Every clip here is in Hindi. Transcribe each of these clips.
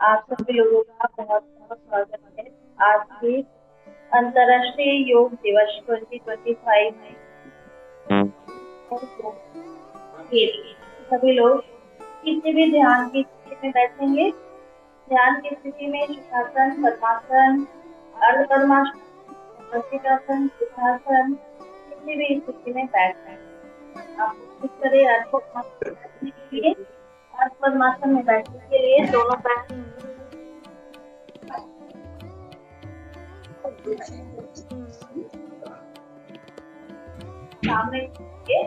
आप सभी लोगों का बहुत बहुत स्वागत है। आज भी अंतर्राष्ट्रीय योग दिवस 2025 के लिए सभी लोग किसी भी ध्यान की स्थिति में बैठेंगे। ध्यान की स्थिति में सुखासन, पद्मासन, अर्ध पद्मासन, वज्रासन, सिंहासन, किसी भी स्थिति में बैठ सकते हैं। आप कोशिश करें अर्ध पद्मासन में बैठने के लिए। अर्ध पद्मासन में बैठने के लिए दोनों पैर सामने खोलेंगे,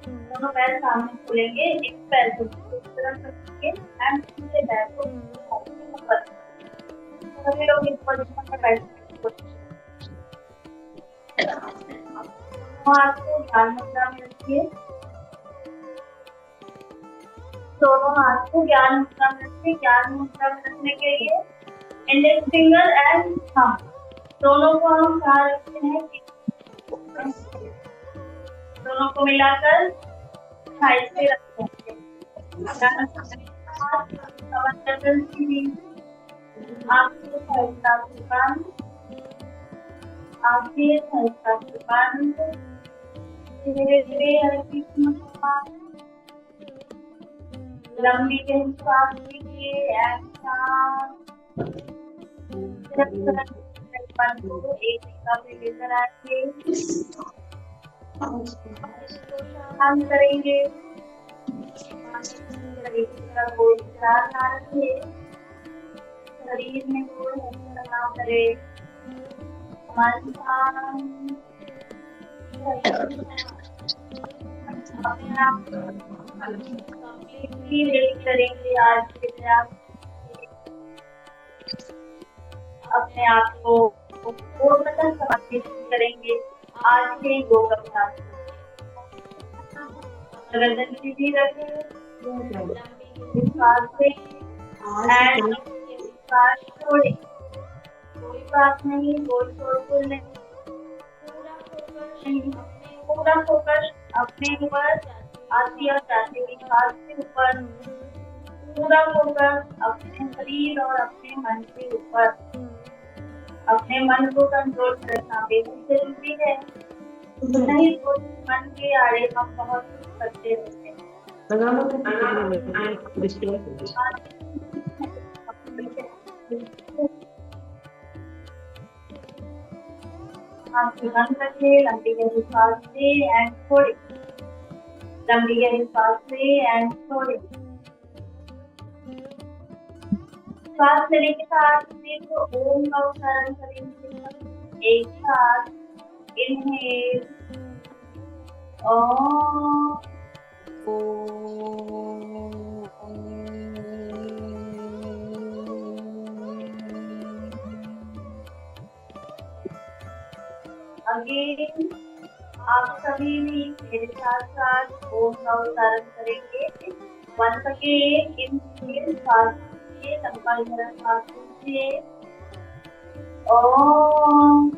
दोनों पैर सामने खोलेंगे, एक पैर को इस तरफ रखेंगे एंड दूसरे पैर को ऊपर। सभी लोग इस पोजीशन में बैठने की कोशिश करें। हाथ को ज्ञान मुद्रा में रखिए। दोनों हाथ को ज्ञान मुद्रा में रखिए। ज्ञान मुद्रा में रखने के लिए इंडेक्स फिंगर एंड थंब दोनों को हम कहाँ रखते हैं, दोनों को मिलाकर साइड पे रखते हैं। आपको साइड का आप भी साइड का धीरे धीरे हल्की लंबी गहरी सांस लीजिए। एक जगह पे लेकर आइए, हम करेंगे शरीर में कोई ना करे। अपने आप करेंगे। आज के आप अपने आप को पूर्णतः समर्पित करेंगे आज के योग अभ्यास। गर्दन सीधी रखें, सांस से एंड सांस छोड़े। कोई बात नहीं, कोई शोरगुल नहीं, पूरा फोकस अपने ऊपर, आती और जाती की सांस के ऊपर। पूरा फोकस अपने शरीर और अपने मन के ऊपर। अपने मन को कंट्रोल करना बेहद जरूरी है। नहीं तो मन के आड़े हम बहुत कुछ करते रहते हैं। आंखें बंद रखें, लंबी गहरी सांस ले एंड छोड़े। लंबी गहरी सांस ले एंड छोड़े। सांस लेने के साथ देखो ओम का उच्चारण करेंगे। एक साथ इनहेल ओम, अगेन आप सभी भी मेरे साथ साथ ओम का उच्चारण करेंगे। वंस अगेन इनहेल, सांस लीजिए, लंबा गहरा सांस लीजिए। ओम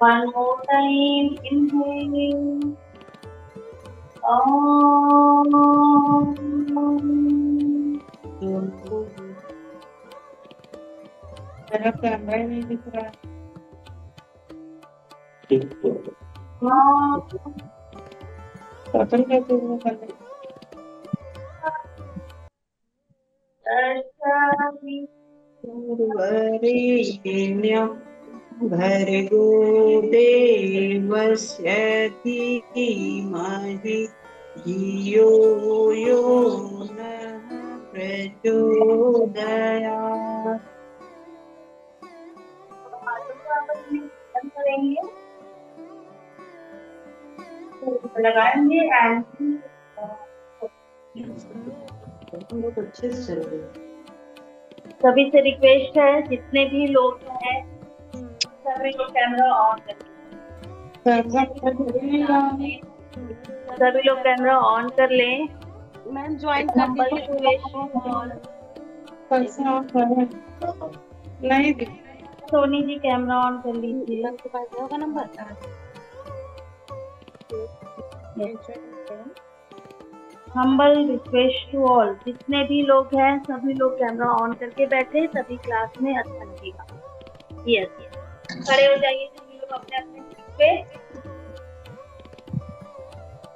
one more time, inhale. मेरा कैमरा ही नहीं दिख रहा है। कैसे हुआ करने भर्गो देवस्य धीमहि धियो यो नः प्रचोदयात्। लगाएंगे एंड अच्छे से सभी से रिक्वेस्ट है, जितने भी लोग हैं सभी लोग कैमरा ऑन सभी लोग कैमरा ऑन कर लें। मैम ज्वाइन कर नहीं सोनी जी कैमरा ऑन कर लीजिए। मैम के पास होगा number? Humble request to all, जितने भी लोग हैं सभी लोग कैमरा ऑन करके बैठे, तभी क्लास में अच्छा लगेगा। यस, खड़े हो जाइए सभी लोग अपने अपने सीट पे।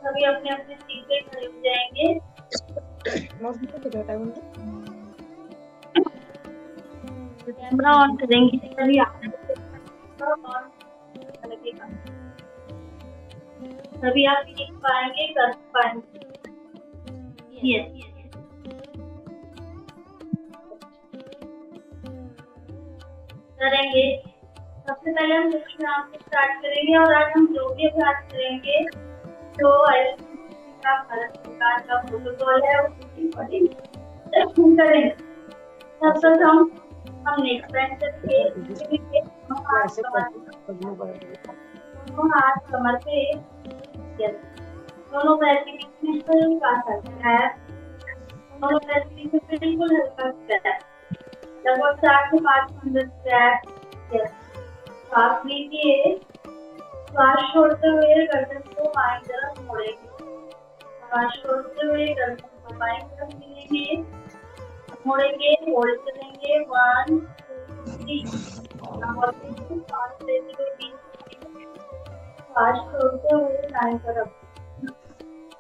सभी अपने अपने सीट पे खड़े हो जाएंगे। कैमरा ऑन करेंगे तभी आपको ऑन लगेगा, तभी आप सीख पाएंगे, कर पाएंगे। यस, करेंगे। सबसे पहले हम कुछ नाम से स्टार्ट करेंगे और आज हम जो भी अभ्यास करेंगे जो का भारत सरकार का प्रोटोकॉल है उसकी करेंगे। तब तक हम नेक्स्ट टाइम करेंगे। दोनों हाथ कमर पे, यस, दोनों पैर के बीच में हल्का सा गैप, दोनों पैर के बीच में बिल्कुल हल्का सा गैप, लगभग 4 से 5 मिनट गैप। यस, सांस लीजिए, श्वास छोड़ते हुए गर्दन को बाईं तरफ मोड़ेंगे, श्वास छोड़ते हुए गर्दन को बाईं तरफ मिलेंगे, मोड़ेंगे, होल्ड करेंगे, 1 2 3, सांस लेते हुए 20 सेकंड, श्वास छोड़ते हुए दाईं तरफ,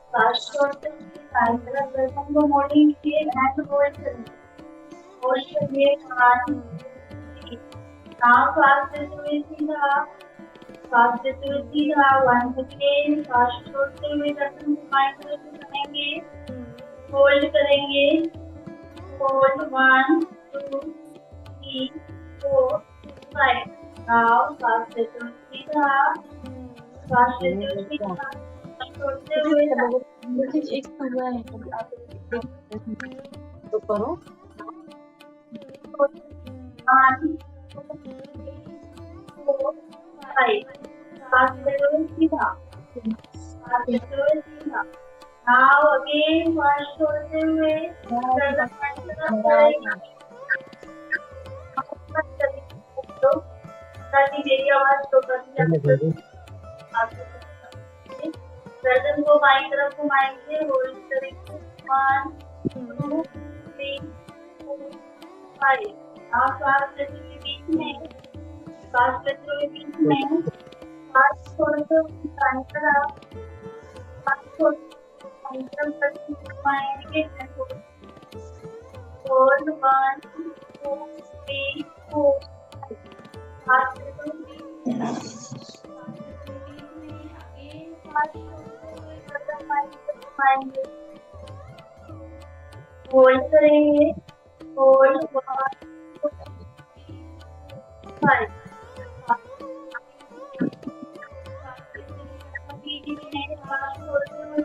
श्वास छोड़ते हुए दाईं तरफ गर्दन को मोड़ेंगे एंड होल्ड करेंगे, होल्ड करिए, 1 2 3, श्वास लेते हुए सीधा, श्वास लेते हुए सीधा, 1 सेकेंड, श्वास छोड़ते हुए गर्दन को बाईं तरफ उठाएंगे, होल्ड करेंगे, होल्ड, 1 2 3 4 5, नाउ श्वास लेते हुए सीधा, श्वास लेते हुए सीधा, छोड़ते हुए तो करो। 1 2 3 4 5, श्वास लेते हुए सीधा, श्वास लेते हुए सीधा, नाउ अगेन श्वास छोड़ते हुए गर्दन बाईं तरफ करेंगे, ताकि मेरी आवाज तो गर्दन को बाईं तरफ घुमाएंगे, होल्ड करेंगे, 1 2 3 4 5, और श्वास लेते हुए बीच में, श्वास लेते हुए बीच में, श्वास छोड़ते हुए दाईं तरफ, श्वास छोड़ते हुए दाईं तरफ घुमाएंगे, होल्ड, 1 2 3 4, श्वास लेते हुए होल्ड करेंगे, होल्ड, 1 2 3 5, श्वास छोड़ते हुए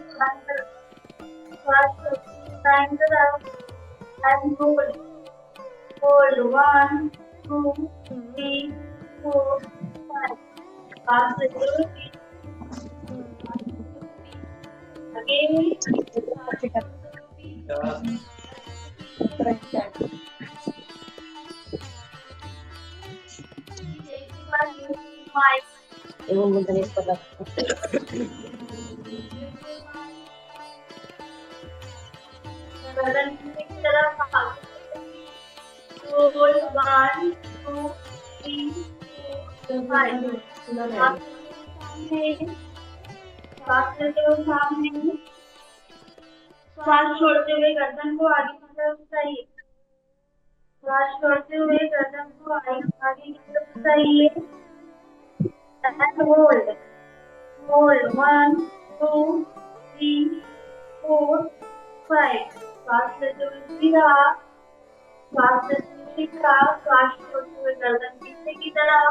दाईं तरफ एंड होल्ड, होल्ड, 1 2 3 4 5, श्वास लेते हुए अगेन, गर्दन की तरफ होल्ड, 1 2 3 4 5, श्वास लेते हुए सामने, श्वास छोड़ते हुए गर्दन को आगे की तरफ उठाइए, श्वास छोड़ते हुए गर्दन को आगे की तरफ उठाइए, एंड होल्ड, होल्ड, 1 2 3 4 5, श्वास लेते हुए सीधा, श्वास लेते हुए सीधा, श्वास छोड़ते हुए गर्दन पीछे की तरफ,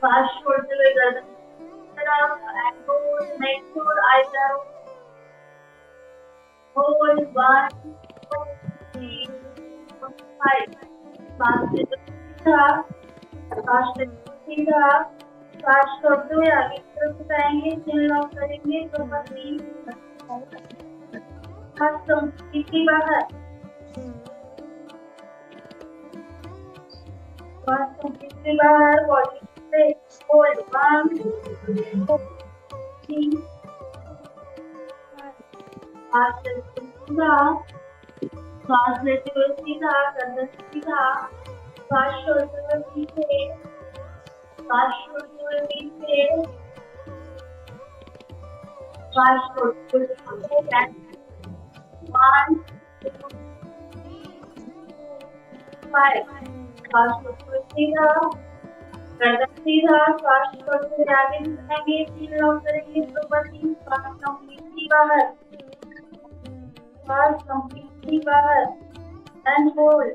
श्वास छोड़ते हुए गर्दन की तरफ, and hold, make sure I down, hold, 1 2 3 4 5, श्वास लेते हुए सीधा, श्वास लेते हुए सीधा, श्वास छोड़ते हुए आगे की तरफ उठाएंगे, चिन लॉक करेंगे, तो बस 3 इसी बाहर, श्वास कंप्लीटली से बाहर, बॉडी से होल्ड 1 2 3 हाथ से सीधा, श्वास लेते हुए सीधा, गर्दन सीधा, श्वास छोड़ते हुए पीछे, श्वास छोड़ते हुए पीछे, श्वास छोड़ते हुए पीछे, 1 2 5 श्वास छोड़ते हुए सीधा, गर्दन सीधा, श्वास छोड़ते हुए आगे बढ़ेंगे, 3 लॉक करेंगे, ऊपर 3 श्वास कंप्लीटली बाहर, श्वास कंप्लीटली बाहर एंड होल्ड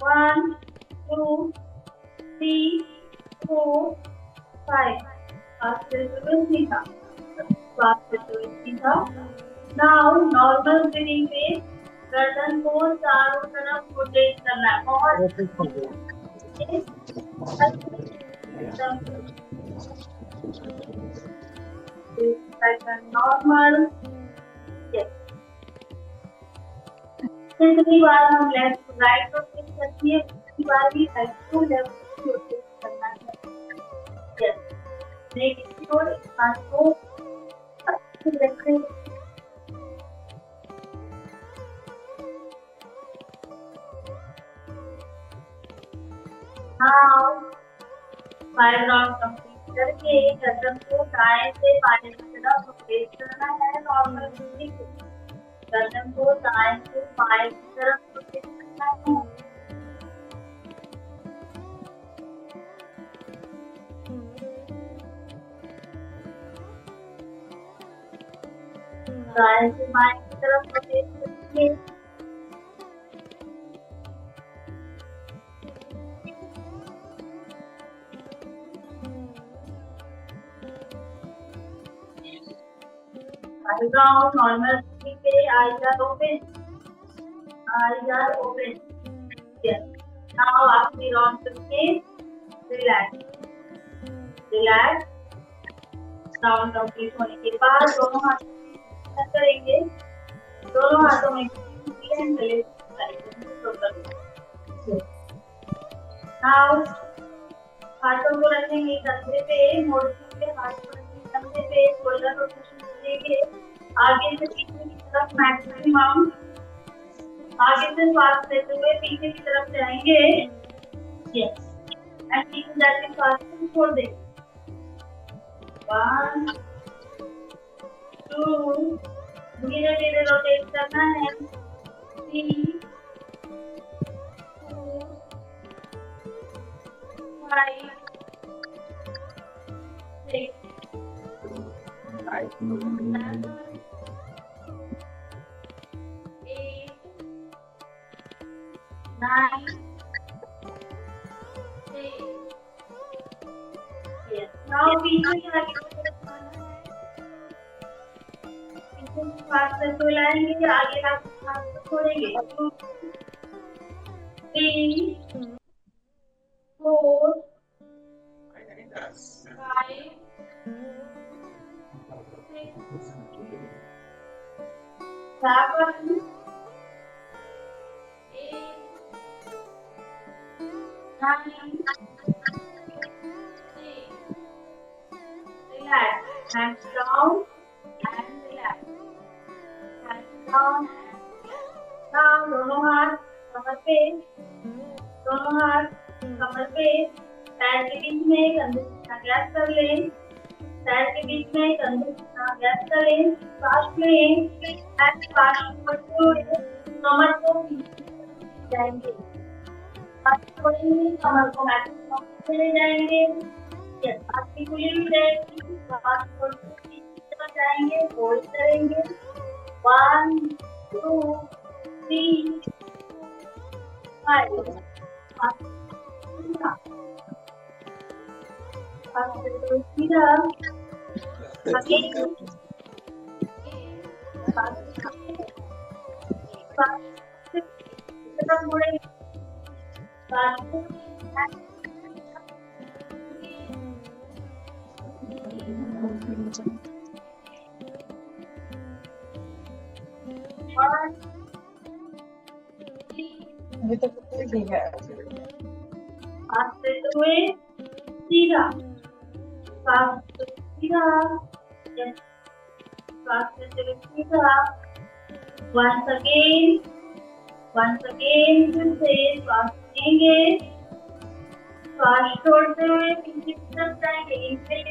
1 2 3 4 5 श्वास लेते हुए सीधा, श्वास लेते हुए सीधा। नाउ नॉर्मल ब्रीदिंग पे गर्दन को चारों तरफ रोटेट करना है, बहुत नॉर्मल। कितनी बार हम लेफ्ट राइट रोटेट करती है, कितनी बार भी राइट टू लेफ्ट रोटेट करना है। यस, नेक्स्ट और हाथ को अच्छे रखें। नाउ 5 राउंड कंप्लीट करके गर्दन को दाएं से बाएं की तरफ रोटेट करना है, नॉर्मल ब्रीथिंग। गर्दन को दाएं से बाएं की तरफ रोटेट करना है। दाएं से बाएं की तरफ रोटेट करेंगे। Round normal पे eyes are open. Eyes are open. Yes. Now आखिरी राउंड करके रिलैक्स, रिलैक्स। राउंड कंप्लीट होने के बाद दोनों हाथ करेंगे, दोनों हाथों में गले करेंगे। Now हाथों को रखेंगे कंधे पे, मोड़ते हुए हाथ को रखेंगे कंधे पे, शोल्डर रोटेशन करेंगे। आगे से पीछे की तरफ मैक्सिमम, आगे से श्वास लेते हुए पीछे की तरफ जाएंगे। यस, एंड पीछे जाके श्वास को छोड़ देंगे। 1 2 धीरे धीरे रोटेट करना है। 3 4 5 6 9 10। Yes. Now पीछे की आगे पीछे श्वास को लाएंगे, आगे हाथ को छोड़ेंगे। 2 3 4 5 6 7 8 9 relax, hands down and relax, hands down and relax. Now दोनों हाथ कमर पे, दोनों हाथ कमर पे, पैर के बीच में कंधे का गैप कर लें, पैर के बीच में कंधे का गैप कर लें। श्वास लें एंड श्वास छोड़ते हुए कमर को पीछे जाएंगे, कमर को मैक्सिमम चले जाएंगे। आपकी खुली हुई रहेगी, श्वास छोड़ते पीछे जाएंगे, होल्ड करेंगे। 1 2 3 5 सीधा अभी तक तो ठीक है। सांस लेते हुए सीधा, सांस सीधा, yes, सांस लेते हुए सीधा, once again, फिर से सांस लेंगे, सांस छोड़ते हुए पीछे की तरफ जाएंगे, इनहेल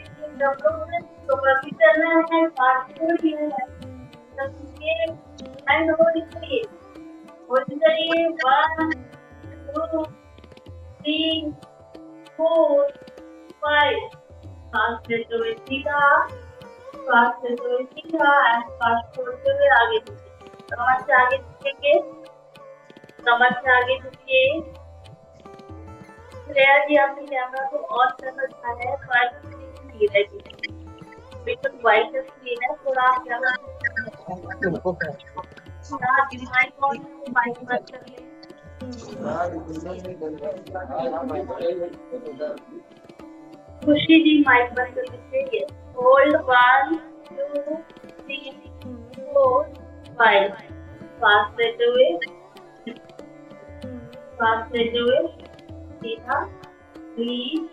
तो कभी करना है, सांस छोड़िए, एंड होल्ड करिए, 1, 2, 3, 4, 5, सांस लेते हुए सीधा, सांस लेते हुए सीधा, एंड सांस छोड़ते हुए आगे झुकिए, कमर से आगे झुकेंगे, कमर से आगे झुकिए। श्रेया जी आपने कैमरा को ऑन करना चाहा है, नहीं रहेगी, बिल्कुल व्हाइट स्क्रीन है, थोड़ा आप कैमरा माइक ऑन, माइक बंद कर लें। खुशी जी माइक बंद कर लीजिए। होल्ड 1, 2, 3, 4, 5, सांस लेते हुए सीधा, ब्रीथ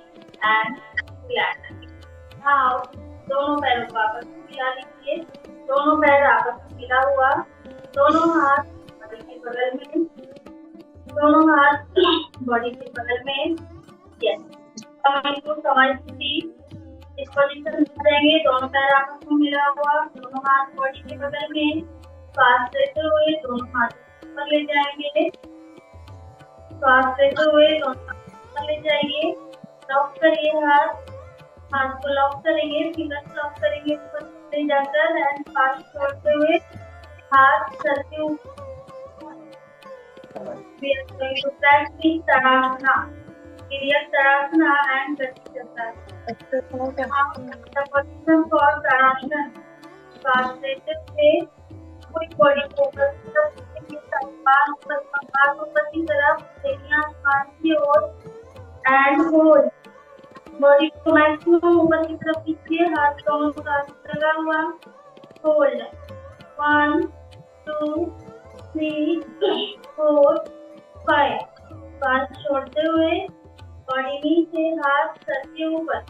एंड रिलैक्स। नाउ दोनों पैरों को आपस में मिला लीजिए, दोनों पैर आपस में मिला हुआ, दोनों हाथ बॉडी के बगल में, दोनों हाथ बॉडी के बगल में, यस, इस पोजीशन में रहेंगे, दोनों पैर आपस में मिला हुआ, दोनों हाथ बॉडी के बगल में, सांस लेते हुए दोनों हाथ ऊपर ले जाएंगे, सांस लेते हुए दोनों ऊपर ले जाइए, लॉक करिए हाथ को लॉक करेंगे, फिंगर लॉक करेंगे ऊपर ले जाकर, एंड सांस छोड़ते हुए हाथ सर के ऊपर। We are going to practice Tadasana, Kiryak Tadasana and Pratisthasana. The position for Tadasana, सांस लेते हुए पूरी बॉडी को ऊपर की तरफ, सीढ़ियां आसमान की ओर, एंड होल्ड, बॉडी को मैक्सिमम ऊपर की तरफ खींचिए, हाथ दोनों साथ लगा हुआ, होल्ड, 1, 2, 3, 4, 5, सांस छोड़ते हुए बॉडी नीचे, हाथ सर के ऊपर,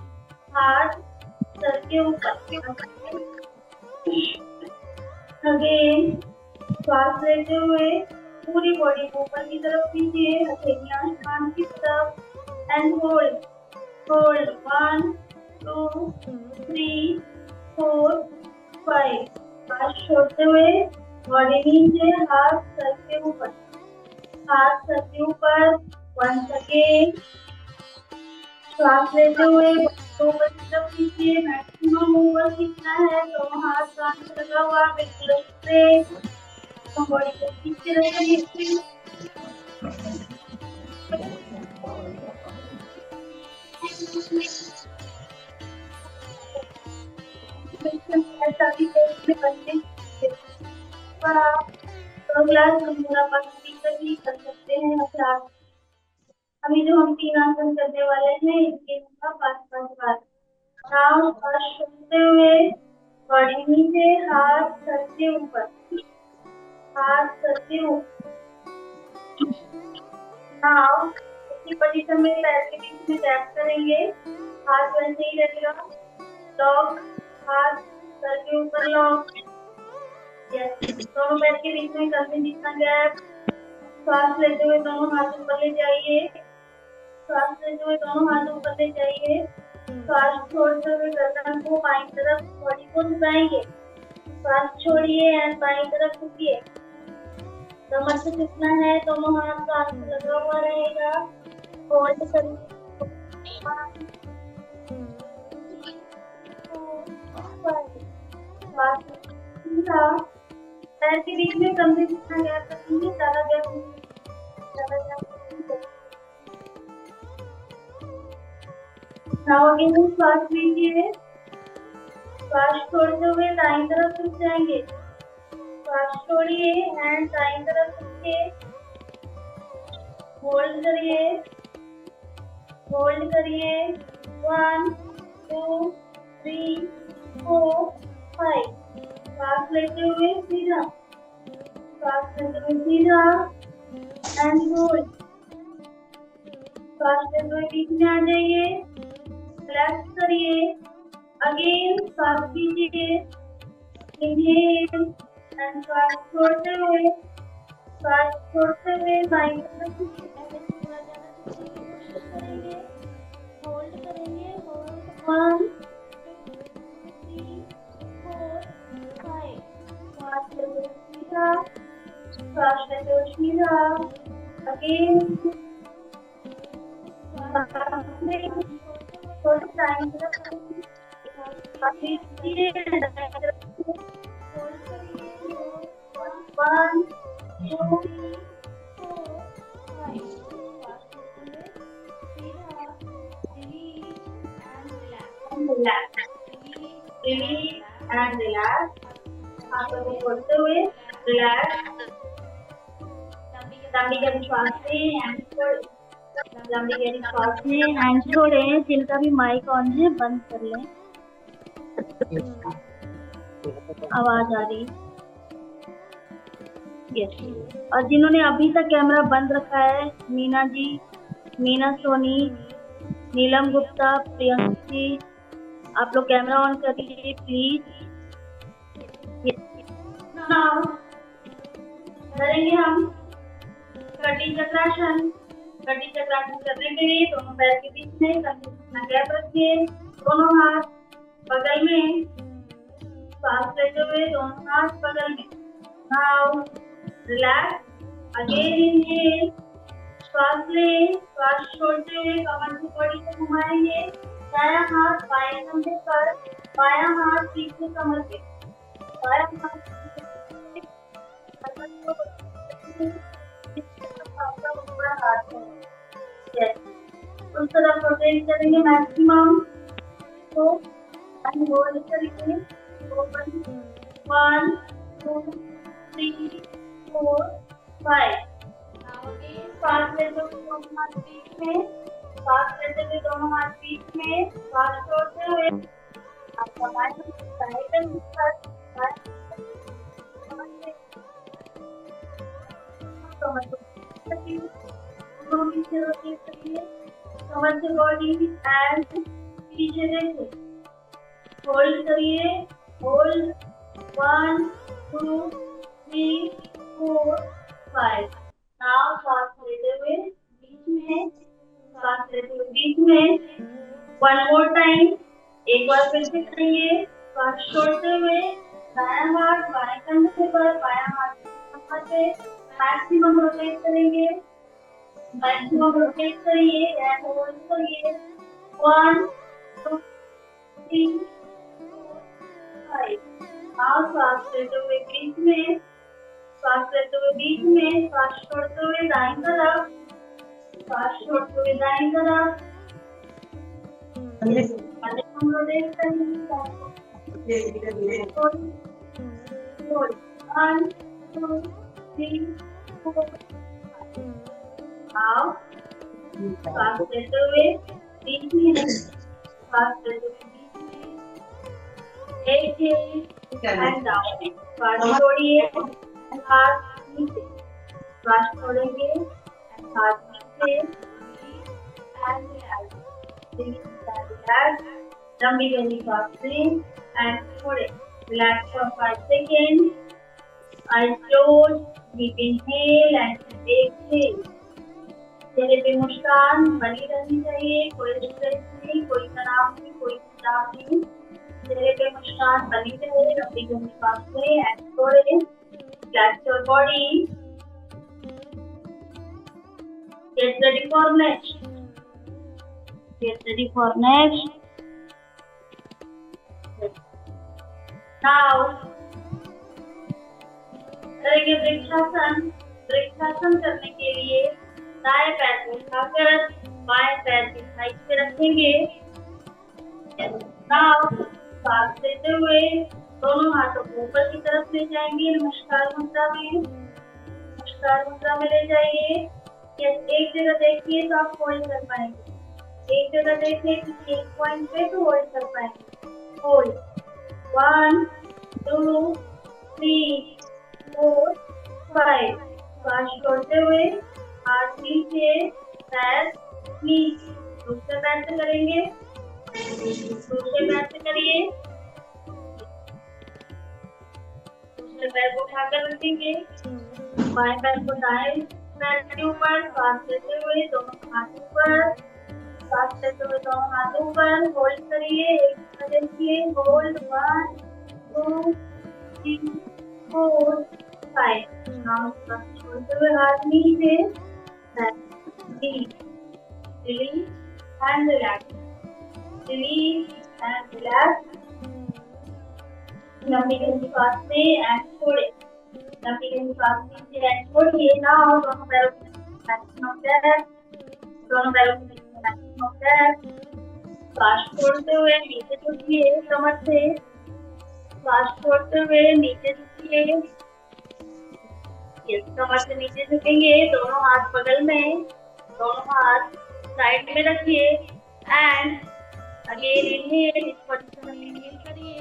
अगेन सांस लेते हुए पूरी बॉडी को ऊपर की तरफ खींचिए, हथेलियां आसमान की तरफ, एंड होल्ड, 1, 2, 3, 4, 5, सांस छोड़ते हुए बॉडी नीचे, हाथ सर के ऊपर, once again, सांस लेते हुए ऊपर की तरफ खींचिए, मैक्सिमम ऊपर खींचना है, दोनों हाथ कान से लगा हुआ, बिल्कुल स्ट्रेट, तो बॉडी को खींचते रहिए। ऐसा भी करते क्लास हम पूरा भी कर सकते हैं अभ्यास। अभी जो हम 3 आसन करने वाले हैं, इनके होगा 5-5 बार। नाउ सुनते हुए बॉडी नीचे, हाथ सर के ऊपर, नाउ इसी पोजीशन में पैर के बीच में टैप करेंगे, हाथ वैसे ही रहेगा, लॉक, हाथ सर के ऊपर लॉक, यस, दोनों पैर के बीच में कंधे जितना गैप, सांस लेते हुए दोनों हाथ ऊपर ले जाइए, सांस छोड़ते हुए गर्दन को बाईं तरफ, बॉडी को झुकाएंगे, सांस छोड़िए एंड बाईं तरफ झुकिए, कमर से झुकना है, दोनों हाथ कान से लगा हुआ रहेगा, होल्ड करिए, पैर के बीच में कंधे जितना गैप रखेंगे, ज्यादा गैप नहीं। Now again सांस लीजिए, सांस छोड़ते हुए दाईं तरफ झुक जाएंगे, सांस छोड़िए एंड दाईं तरफ झुकिए, होल्ड करिए, 1, 2, 3, 4, 5, सांस लेते हुए सीधा, एंड होल्ड, श्वास लेते हुए बीच में आ जाइए, रिलैक्स करिए, अगेन श्वास कीजिए, इनहेल एंड श्वास छोड़ते हुए बाएं तरफ पूरा जाना सीखने की कोशिश करेंगे, होल्ड करेंगे, होल्ड 1 2 3 4 5, श्वास लेते हुए सीधा, श्वास लेते हुए सीधा, अगेन थोड़ा time one two release and relax, हाथों को खोलते हुए रिलैक्स, लंबी गहरी श्वास लें, हैंड छोड़ें, जिनका भी माइक ऑन है बंद कर लें, आवाज आ रही। यस, और जिन्होंने अभी तक कैमरा बंद रखा है, मीना जी, मीना सोनी, नीलम गुप्ता, प्रियंका जी, आप लोग कैमरा ऑन कर लीजिए प्लीज। नाउ करेंगे हम कटी चक्रासन। कटी चक्रासन करने के लिए दोनों पैर के बीच में गैप रखिए, दोनों हाथ बगल में, सांस लेते हुए दोनों हाथ बगल में। नाउ रिलैक्स, अगेन इनहेल, श्वास लें, श्वास छोड़ते हुए कमर की बॉडी को घुमाएंगे, दायां हाथ बाएं कंधे पर, बायां हाथ पीछे कमर के, बायां हाथ आपका पूरा हाथ है। उस तरफ रोटेट करेंगे मैक्सिमम, तो होल्ड करेंगे, 1 2 3 4 5, सांस लेते हुए दोनों हाथ बीच में, सांस लेते हुए दोनों हाथ बीच में, सांस छोड़ते हुए आपका कमर से बॉडी एंड पीछे देखिए, होल्ड करिए, होल्ड 1 2 3 4 5। नाउ सांस लेते हुए बीच में, सांस लेते हुए बीच में, 1 मोर टाइम, एक बार फिर से करेंगे, सांस छोड़ते हुए दायां हाथ बाएं कंधे पर, बायां हाथ कमर पे, मैक्सिमम रोटेट करेंगे, मैक्सिमम रोटेट करिए एंड होल्ड करिए, 1 2 3 4 5। नाउ सांस लेते हुए बीच में, सांस लेते हुए बीच में, सांस छोड़ते हुए दाईं तरफ, सांस छोड़ते हुए दाईं तरफ, हम रोटेट करेंगे, 1 2 3 4 5। नाउ सांस लेते हुए बीच में, सांस लेते हुए बीच में, एक एंड डाउन, सांस छोड़िए, हाथ नीचे, श्वास छोड़ेंगे, हाथ नीचे एंड रिलैक्स, लंबी गहरी श्वास लें एंड छोड़ें, relax for 5 second, eyes closed, deep inhale and exhale। चेहरे पे मुस्कान बनी रहनी चाहिए, कोई स्ट्रेस नहीं, कोई तनाव नहीं, कोई खिंचाव नहीं, चेहरे पे मुस्कान बनी रहे, लंबी गहरी सांस लें एंड छोड़ें, relax your body, get ready for next, now करेंगे वृक्षासन। वृक्षासन करने के लिए दाएं पैर को उठाकर बाएं पैर की साइड पे रखेंगे, नाउ सांस लेते हुए दोनों हाथों को ऊपर की तरफ ले जाएंगे, नमस्कार मुद्रा में ले जाइए। एक जगह देखिए तो आप होल्ड कर पाएंगे, एक जगह देखिए किसी एक पॉइंट पे तो होल्ड कर पाएंगे, होल्ड 1 2 3 4 5। श्वास छोड़ते हुए हाथ नीचे, पैर नीज दूसरे पैर से करेंगे, दूसरे पैर से करिए, दूसरे पैर को उठाकर रखेंगे, बाएं पैर को दाएं पैर के ऊपर, सांस लेते हुए दोनों हाथ ऊपर, सांस लेते हुए दोनों हाथ ऊपर, होल्ड करिए, एक देखिए, होल्ड 1 2 3 4 5। नाउ सांस छोड़ते हुए हाथ नीचे, release and relax, release and relax। लंबी गहरी सांस लें एंड छोड़ें, लंबी गहरी सांस लीजिए एंड छोड़िए। नाउ दोनों पैरों को मैक्सिमम डेप्थ, दोनों पैरों को मैक्सिमम डेप्थ। सांस छोड़ते हुए नीचे झुकिए कमर से, सांस छोड़ते हुए नीचे झुकिए, कमर से नीचे झुकेंगे, दोनों हाथ बगल में, दोनों हाथ साइड में रखिए एंड अगेन इनहेल, इस पोजीशन में इनहेल करिए,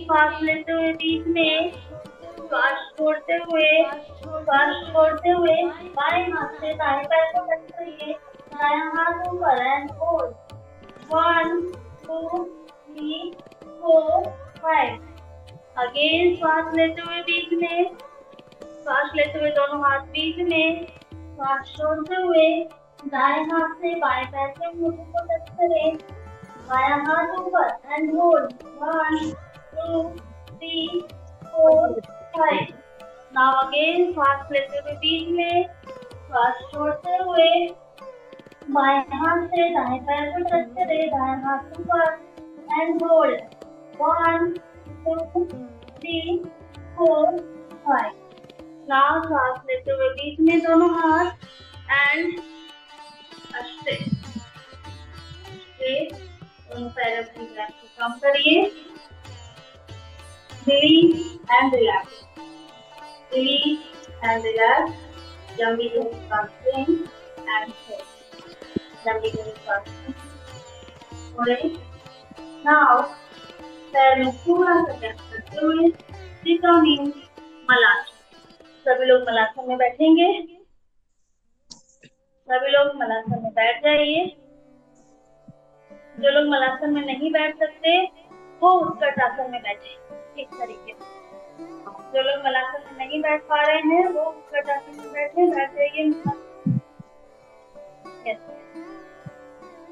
सांस लेते हुए बीच में, सांस छोड़ते हुए बाएं हाथ से दाएं पैर को टच करिए, दायां हाथ ऊपर एंड होल्ड 1 2 3 4 5। अगेन सांस लेते हुए बीच में, सांस लेते हुए दोनों हाथ बीच में, सांस छोड़ते हुए दाएं हाथ से बाएं पैर के मुट्ठी को टच करें, बायां हाथ ऊपर एंड होल्ड 1 2 3 4 5। नाउ अगेन सांस लेते हुए बीच में, सांस छोड़ते हुए बाएं हाथ से दाएं पैर को टच करें, दायां हाथ ऊपर एंड होल्ड 1 2 3 4 5। नाउ सांस लेते हुए बीच में दोनों हाथ एंड अस्ते दोनों पैरों की गैप को कम करिए, release and relax, release and relax. लंबी गहरी सांस लें एंड लंबी गहरी सांस छोड़ें। नाउ पैर में पूरा सा गैप करते हुए त्रिकोणीय मलासन, सभी लोग मलासन में बैठेंगे, सभी लोग मलासन में बैठ जाइए। जो लोग मलासन में नहीं बैठ सकते वो उत्कट आसन में बैठे, इस तरीके से। जो लोग मलासन में नहीं बैठ पा रहे हैं वो उत्कट आसन में बैठ जाइए।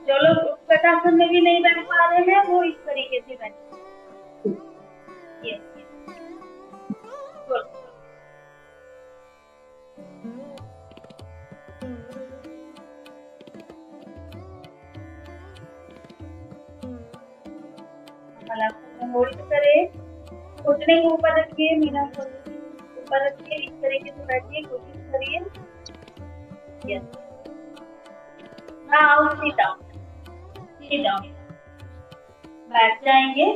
जो लोग उत्कट आसन में भी नहीं बैठ पा रहे हैं वो इस तरीके से बैठे। मलासन में होल्ड करें, घुटने को ऊपर रखिए, मीना को ऊपर रखिए, इस तरीके से बैठिए, कोशिश करिए। Yes, now sit down, sit down, बैठ जाएंगे।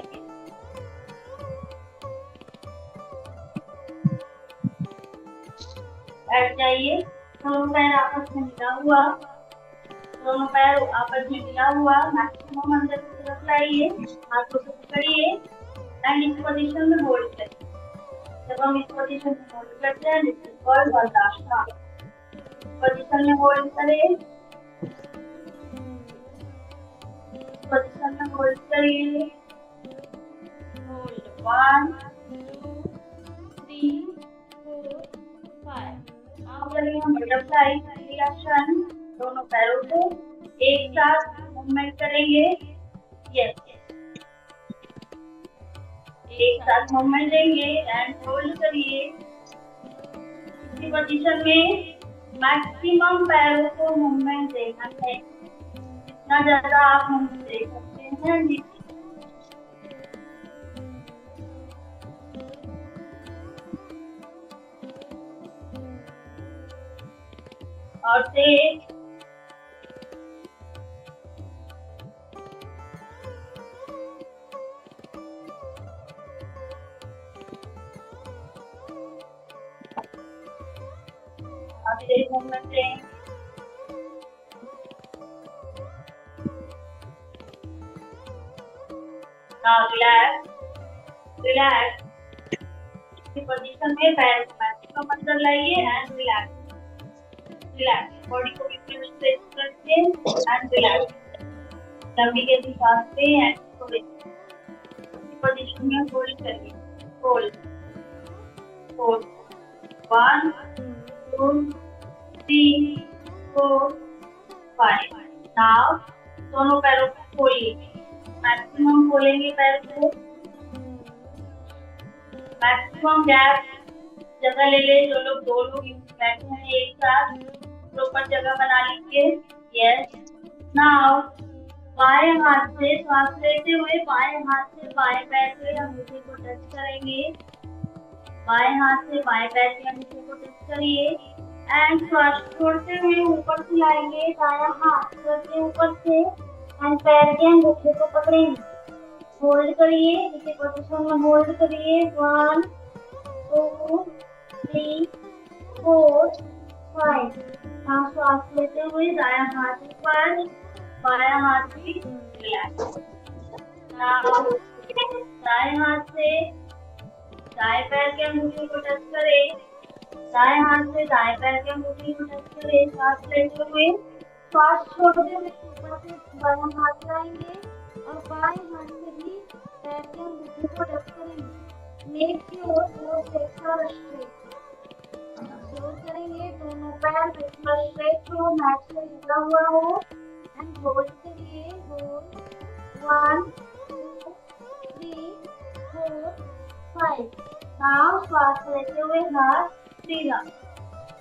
बैठ जाइए, दोनों पैर आपस में मिला हुआ, दोनों पैर आपस में मिला हुआ, मैक्सिमम अंदर की तरफ लाइए, हाथों से पकड़िए एंड इस पोजीशन में होल्ड करिए। जब हम इस पोजीशन में होल्ड करते हैं, this is called vajrasana. Position में होल्ड करें, पोजीशन में होल्ड करिए, होल्ड 1 2 3 4 5। अब करिए हम बटरफ्लाई क्रियासन, दोनों पैरों को एक साथ मूवमेंट करेंगे। यस, एक साथ मूवमेंट देंगे एंड होल्ड करिए। इसी पोजीशन में मैक्सिमम पैरों को मूवमेंट देना है, जितना ज्यादा आप मूवमेंट दे सकते हैं। और तेज मूवमेंट लें। Now relax, relax. इसी पोजीशन में पैर को मैक्सिमम अंदर लाइए एंड रिलैक्स, रिलैक्स। बॉडी को भी फिर स्ट्रेच करके एंड रिलैक्स। लंबी गहरी सांस लें एंड छोड़ें। इसी पोजीशन में होल्ड करिए, होल्ड, होल्ड। 1 2 3 4 5। नाउ दोनों पैरों को खोलिए, मैक्सिमम खोलेंगे पैर को, मैक्सिमम गैप जगह ले ले। जो लोग 2 लोग बैठे हैं एक साथ, प्रॉपर जगह बना लीजिए। यस। नाउ बाएं हाथ से सांस लेते हुए बाएं हाथ से बाएं पैर के अंगूठे को टच करेंगे। बाएं हाथ से बाएं पैर के अंगूठे को टच करिए एंड श्वास छोड़ते हुए ऊपर से लाएंगे। दायां हाथ सर के ऊपर से एंड पैर के अंगूठे को पकड़ेंगे। होल्ड करिए, इसी पोजीशन में होल्ड करिए। 1 2 3 4 5। नाउ श्वास लेते हुए दायां हाथ ऊपर, बायां हाथ भी रिलैक्स। नाउ दाएं हाथ से दाएं पैर के अंगूठे को टच करें, दाएं हाथ से दाएं पैर के अंगूठे को टच करें। सांस लेते हुए श्वास छोड़ते हुए ऊपर से बायां हाथ लाएंगे और बाएं हाथ से भी पैर के अंगूठे को टच करेंगे। Make sure both legs are straight. Sure करेंगे दोनों पैर बिल्कुल स्ट्रेट हो, मैट से लगा हुआ हो एंड होल्ड करिए। होल्ड 1 2 3 4 5। नाउ श्वास लेते हुए हाथ सीधा,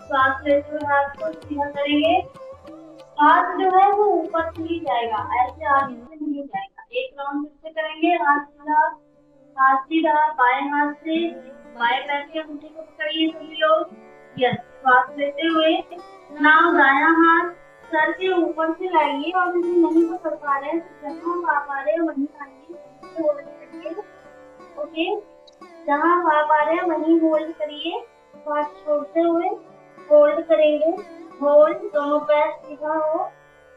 श्वास लेते हुए हाथ को सीधा करेंगे। हाथ जो है वो ऊपर से ही जाएगा, ऐसे आगे से नहीं जाएगा। एक राउंड फिर से करेंगे। हाथ सीधा, हाथ सीधा। बाएं हाथ से बाएं पैर के अंगूठे को पकड़िए सभी लोग। यस। श्वास लेते हुए नाउ दायां हाथ सर के ऊपर से लाइए और यदि नहीं पकड़ पा रहे हैं तो जहाँ आप आ रहे हैं वहीं आइए, होल्ड करिए। ओके, जहाँ आप आ रहे हैं वहीं होल्ड करिए। श्वास छोड़ते हुए होल्ड करेंगे। होल्ड, दोनों पैर सीधा हो,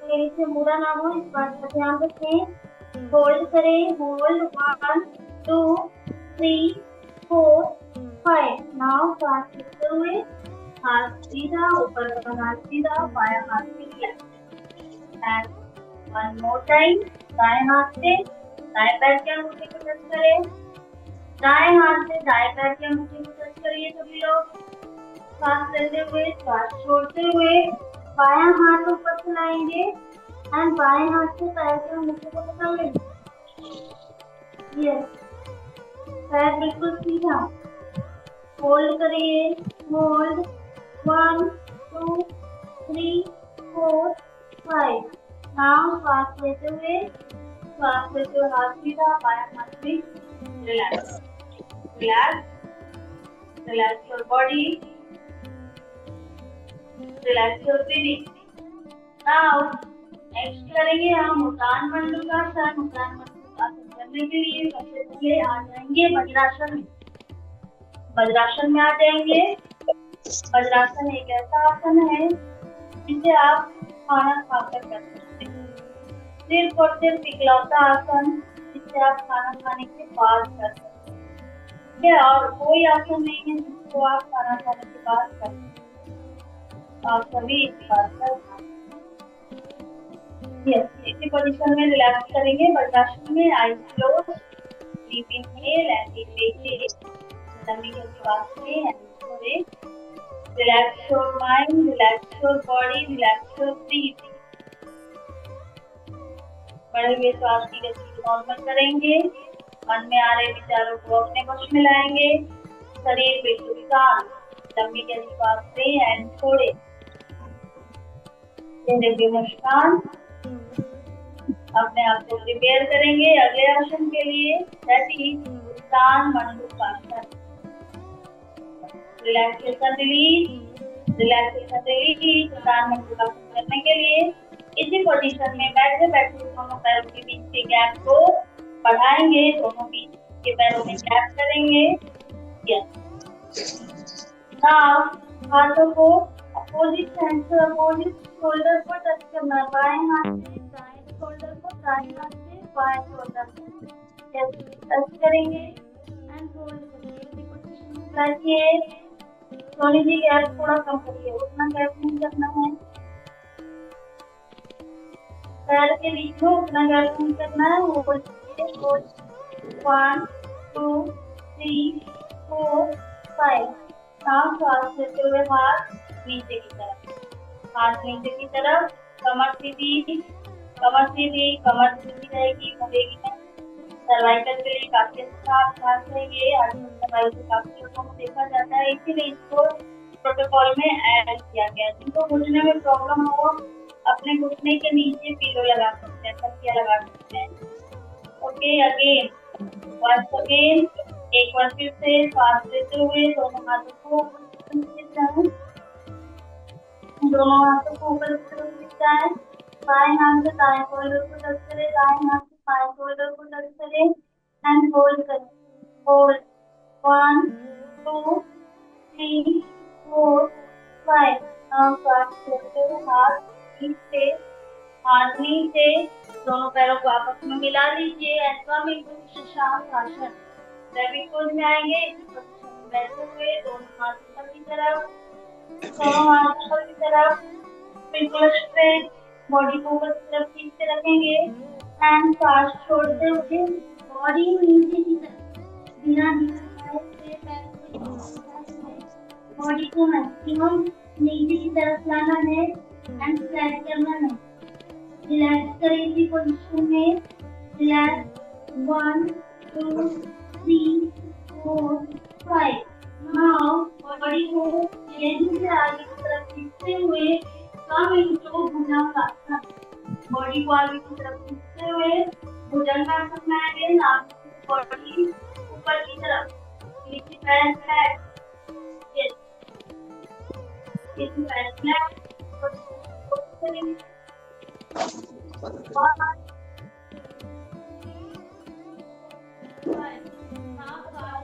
कहीं से मुड़ा ना हो, इस बात का ध्यान रखें। होल्ड करें। होल्ड 1 2 3 4 5। नाउ श्वास लेते हुए हाथ सीधा, ऊपर का हाथ सीधा, बायां हाथ भी रिलैक्स। And 1 more time. दाएं हाथ से दाएं पैर के अंगूठे को टच करें, दाएं हाथ से दाएं पैर के अंगूठे को टच करिए सभी लोग। सांस लेते हुए श्वास छोड़ते हुए बायां हाथ ऊपर से लाएंगे एंड बाएं हाथ से पैर के अंगूठे को पकड़ लेंगे। यस, पैर बिल्कुल सीधा। होल्ड करिए। होल्ड 1 2 3 4 5। नाउ श्वास लेते हुए हाथ सीधा, बायां हाथ भी relax, relax, relax your body, relax your breathing. Now next करेंगे हम उत्तान मंडूकासन। उत्तान मंडूकासन करने के लिए सबसे पहले आ जाएंगे वज्रासन में। वज्रासन में आ जाएंगे। वज्रासन एक ऐसा आसन है जिसे आप खाना खाकर कर सकते हैं। सिर्फ और सिर्फ इकलौता आसन जिसे आप खाना खाने के बाद कर सकते हैं। और कोई आसन नहीं है जिसको आप खाना खाने के बाद कर सकते हैं। आप सभी इस बात पर इसी पोजीशन में रिलैक्स करेंगे। वज्रासन में eyes close, deep inhale and deep exhale. लंबी गहरी सांस लें एंड छोड़ें। Relax your mind, relax your body, relax your breathe. बढ़े हुए श्वास की गति नॉर्मल करेंगे। मन में आ रहे विचारों को अपने वश में लाएंगे। शरीर बिल्कुल शांत। लंबी गहरी सांस लें एंड छोड़ें। चेहरे पे मुस्कान। अपने आप को प्रिपेयर करेंगे अगले आसन के लिए, that is Uttan Mandukasana. Relaxation release, relaxation release. Uttan Mandukasana करने के लिए इसी पोजीशन में बैठे बैठे दोनों पैरों के बीच के गैप को बढ़ाएंगे। दोनों बीच के पैरों में गैप करेंगे। यस। नाउ हाथों को अपोजिट हैंड से अपोजिट शोल्डर पर टच करना है। बाएं हाथ से दाएं शोल्डर को, दाएं हाथ से बाएं शोल्डर को। टच करेंगे एंड होल्ड करेंगे पोजीशन में बैठिए। सोनी जी गैप थोड़ा कम करिए, उतना गैप नहीं करना है। पैर के बीच में उतना गैप नहीं करना है। होल्ड कीजिए, होल्ड 1 2 3 4 5। सांस सांस लेते हुए हाथ नीचे की तरफ, हाथ नीचे की तरफ, कमर सीधी, कमर सीधी, कमर सीधी रहेगी, मुड़ेगी नहीं। सर्वाइकल के लिए काफी अच्छा अभ्यास है ये। आजकल से काफी लोगों को देखा जाता है, इसीलिए इसको प्रोटोकॉल में ऐड किया गया। जिनको घुटने में प्रॉब्लम हो अपने घुटने के नीचे पिलो लगा सकते हैं, तकिया लगा सकते हैं। ओके, अगेन वंस अगेन, एक बार फिर से सांस लेते हुए दोनों हाथों को दोनों हाथों को ऊपर की तरफ खींचाएं। बाएं हाथ से दाएं शोल्डर को टच करें, दाएं हाथ से बाएं शोल्डर को टच करें एंड होल्ड करें। होल्ड 1 2 3 4 5। नाउ सांस लेते हुए हाथ नीचे, हाथ नीचे, दोनों पैरों को आपस में मिला लीजिए एंड कम इनटू शशांक आसन। रवि पोज में आएंगे। इस पोजीशन में बैठे हुए दोनों हाथ ऊपर की तरफ, दोनों हाथ ऊपर की तरफ, बिल्कुल स्ट्रेट, बॉडी को ऊपर की तरफ खींच के रखेंगे एंड सांस छोड़ते हुए बॉडी नीचे की तरफ बिना बॉडी को मैक्सिमम नीचे की तरफ लाना है एंड फ्लैट करना है। रिलैक्स करें इसी पोजीशन में। रिलैक्स 1 2 3 4 5। नाउ बॉडी को यहीं से आगे की तरफ खींचते हुए कम इंटू भुजंगासन। बॉडी को आगे की तरफ खींचते हुए भुजंगासन में आएंगे। नाक बॉडी ऊपर की तरफ, नीचे पैर फ्लैट, नीचे पैर फ्लैट करेंगे।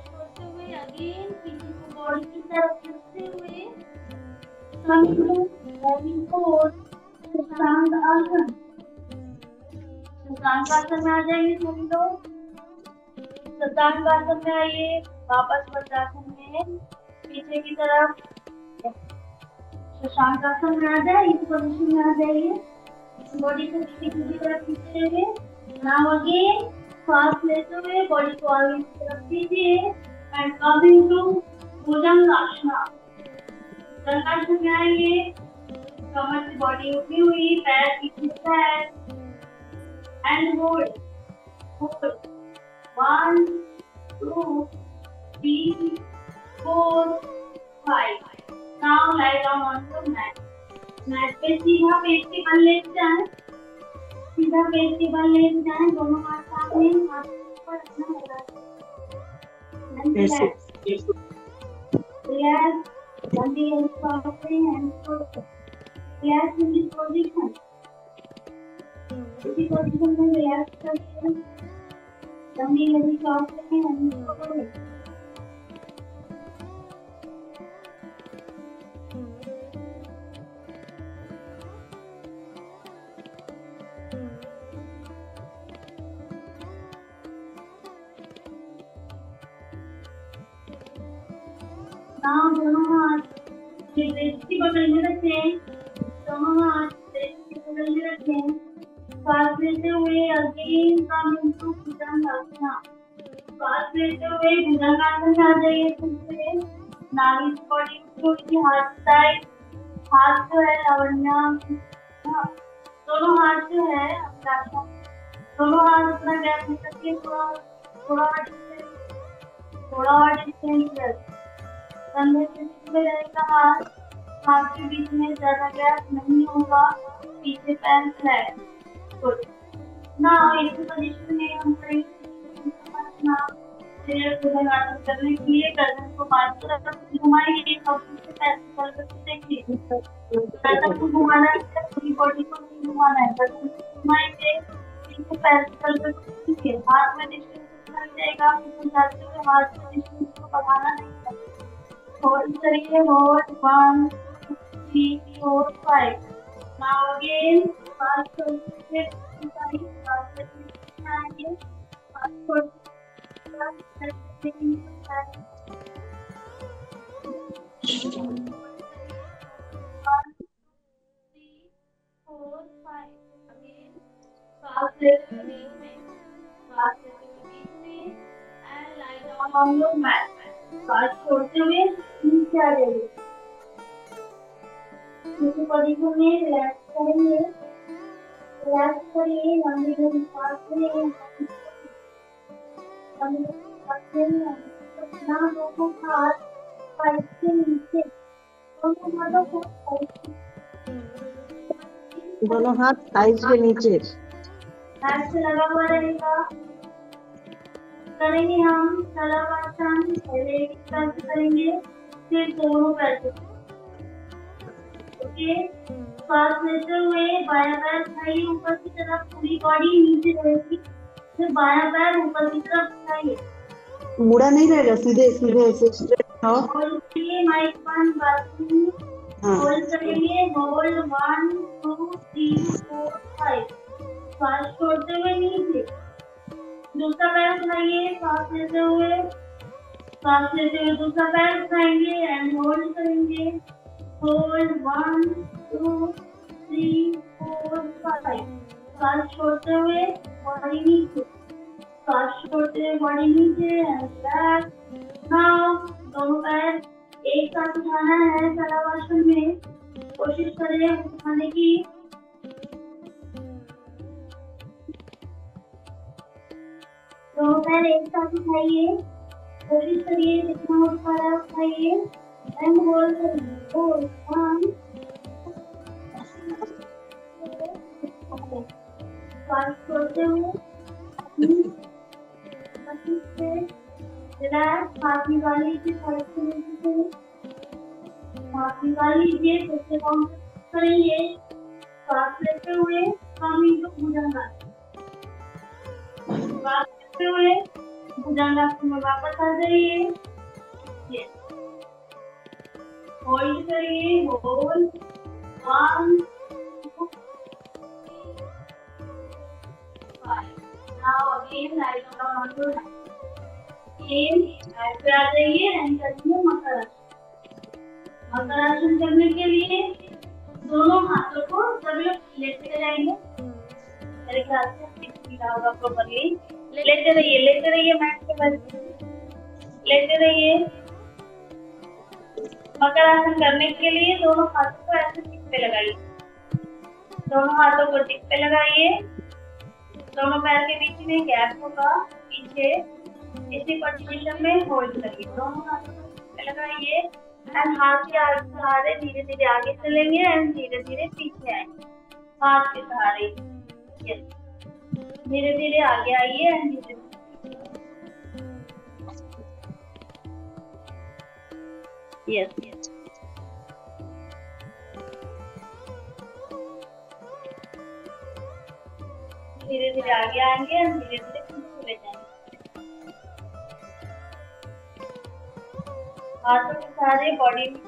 छोड़ते हुए अगेन पीछे को बॉडी की तरफ खींचते हुए शशांक आसन। शशांक आसन में आ जाएंगे सभी लोग। शशांक आसन में आइए, वापस वज्रासन में पीछे की तरफ शशांक आसन में आ जाए, इस पोजीशन में आ जाइए। बॉडी को पीछे की तरफ खींचते हुए नाउ अगेन सांस लेते हुए बॉडी को आगे की तरफ कीजिए एंड कमिंग टू भुजंगासन। भुजंगासन में आएंगे, कमर से बॉडी उठी हुई, पैर पीछे पैर and hold hold 1 2 3 4 5। Now lie down on the mat. Mat पे सीधा पेट के बल लेट जाएं, सीधा पेट के बल लेट जाएं, दोनों हाथ सामने, हाथ ऊपर रखना होगा। रिलैक्स, लंबी सांस लें एंड छोड़ो। Relax in this position. इसी पोजीशन में रिलैक्स करके लंबी लंबी सांस लें एंड छोड़ो। दोनों हाथ ब्रेस्ट की बगल में रखें, दोनों हाथ ब्रेस्ट की बगल में रखें। सांस लेते हुए अगेन कम इनटू भुजंगासन। सांस लेते हुए भुजंगासन में आ जाइए फिर से। नाभि से बॉडी उठी, हाथ साइड, हाथ जो है लावण्या, दोनों हाथ जो है दोनों हाथ अपना गैप में रखिए, थोड़ा डिस्टेंस कंधे के बीच में रहेगा हाथ, हाथ के बीच में ज्यादा गैप नहीं होगा, पीछे पैर फ्लैट। गुड। नाउ इसी पोजीशन में हम भुजंगासन करने के लिए गर्दन को बाएं तरफ घुमाइए और पीछे पैर को देखिए। गर्दन को घुमाना है, पूरी बॉडी को नहीं घुमाना है, गर्दन को घुमाएंगे, पीछे पैर को हाथ में डिस्टेंस बन जाएगा। जाते हुए हाथ में डिस्टेंस को बढ़ाना नहीं है। होल्ड करिए, होल्ड 1 2 3 4 5। नाउ अगेन सांस छोड़ते हुए हम लोग मैथ सांस छोड़ते हुए नीचे आ जाइए। इसी पोजीशन में रिलैक्स करेंगे, रिलैक्स करिए, लंबी लंबी सांस लेंगे, अपना दोनों हाथ पैर के नीचे, दोनों हाथों को दोनों हाथ थाइस के नीचे हाथ से लगा हुआ रहेगा। करेंगे हम शलभासन, पहले एक पैर से करेंगे, फिर दोनों पैर से। ओके, सांस लेते हुए बायां पैर उठाइए ऊपर की तरफ, पूरी बॉडी नीचे रहेगी, फिर बायां पैर ऊपर की तरफ उठाइए, मुड़ा नहीं रहेगा, सीधे सीधे ऐसे स्ट्रेट हाँ। होल्ड करिए, माइक 1 बाथरूम होल्ड करेंगे, होल्ड 1 2 3 4 5, सांस छोड़ते हुए नीचे, दूसरा पैर उठाइए, सांस लेते हुए दूसरा पैर उठाएंगे एंड होल्ड करेंगे, होल्ड 1 2 3 4 5, सांस छोड़ते हुए बॉडी नीचे, सांस छोड़ते हुए बॉडी नीचे एंड बैक। नाउ दोनों पैर एक साथ उठाना है शलभासन में, कोशिश करें उठाने की। दोनों पैर एक साथ उठाइए, कोशिश करिए जितना हो पा रहा है उठाइए एंड होल्ड करिए, होल्ड 1 सांस छोड़ते हुए रिलैक्स, हाथ निकाल लीजिए, साइड से नीचे हाथ निकाल लीजिए, फिर से काउंट करेंगे, सांस लेते हुए हम इनको भुजंगासन, सांस लेते हुए भुजंगासन में वापस आ जाइए, होल्ड करिए, hold 1 2 5, now again lie down on your hand, again ऐसे आ जाइए एंड करिए मकरासन। मकरासन करने के लिए दोनों हाथों को सभी लोग लेते जाएंगे, मेरे ख्याल से सीधा होगा प्रॉपर्ली। लेते रहिए मैट के बल, लेते रहिए। मकरासन करने के लिए दोनों हाथों को ऐसे टिक पे लगाइए, दोनों हाथों को टिक पे लगाइए, दोनों पैर के बीच में गैप होगा पीछे, इसी पोजीशन में होल्ड करिए, दोनों हाथों को टिक पे लगाइए एंड हाथ के सहारे धीरे धीरे आगे चलेंगे एंड धीरे धीरे पीछे आएंगे, हाथ के सहारे। यस, धीरे धीरे आगे आइए एंड धीरे यस धीरे धीरे आगे आएंगे एंड धीरे धीरे पीछे ले जाएंगे, हाथों के सहारे बॉडी में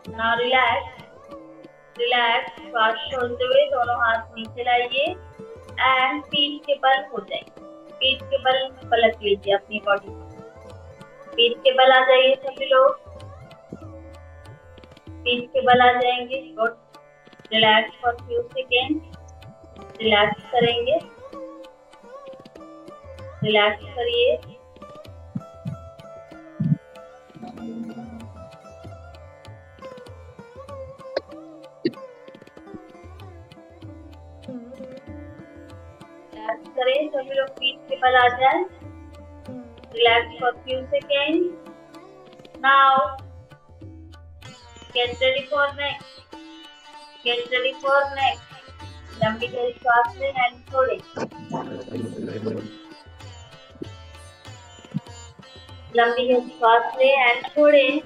नाउ रिलैक्स, श्वास छोड़ते हुए दोनों हाथ नीचे लाइए एंड पीठ के बल हो जाएंगे, पीठ के बल पलट लीजिए अपनी बॉडी, पीठ के बल आ जाइए सभी लोग, पीठ के बल आ जाएंगे। Good, relax for few second, relax करेंगे, रिलैक्स करिए, करें, सभी लोग पीठ के बल आ जाए, relax for few second. Now get ready for next, get ready for next, लंबी गहरी श्वास लें एंड छोड़ें, लंबी गहरी श्वास लें एंड छोड़ें।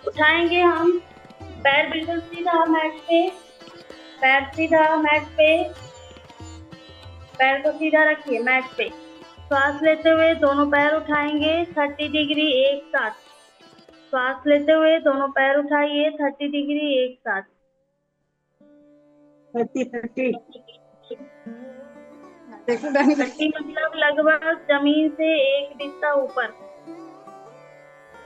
उठाएंगे हम पैर बिल्कुल सीधा मैट पे, पैर सीधा मैट पे, पैर को सीधा रखिए मैट पे, श्वास लेते हुए दोनों पैर उठाएंगे 30 डिग्री एक साथ। श्वास लेते हुए दोनों पैर उठाइए 30 डिग्री एक साथ। 30 30 मतलब लगभग जमीन से एक बिस्ता ऊपर,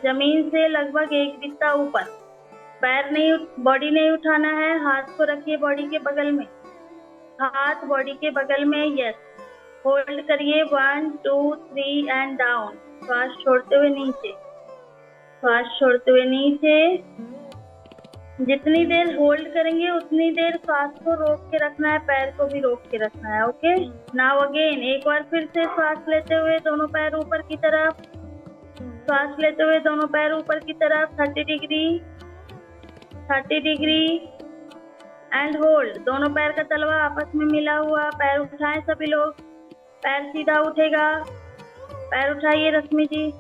जमीन से लगभग एक बिस्ता ऊपर। पैर नहीं, बॉडी नहीं उठाना है। हाथ को रखिए बॉडी के बगल में, हाथ बॉडी के बगल में। यस, होल्ड करिए 1 2 3 एंड डाउन। श्वास छोड़ते हुए नीचे, श्वास छोड़ते हुए नीचे। जितनी देर होल्ड करेंगे उतनी देर श्वास को रोक के रखना है, पैर को भी रोक के रखना है। ओके, नाउ अगेन एक बार फिर से श्वास लेते हुए दोनों पैर ऊपर की तरफ, श्वास लेते हुए दोनों पैर ऊपर की तरफ 30 डिग्री एंड होल्ड। दोनों पैर का तलवा आपस में मिला हुआ। पैर उठाएं सभी लोग, पैर सीधा उठेगा। पैर उठाइए रश्मि जी।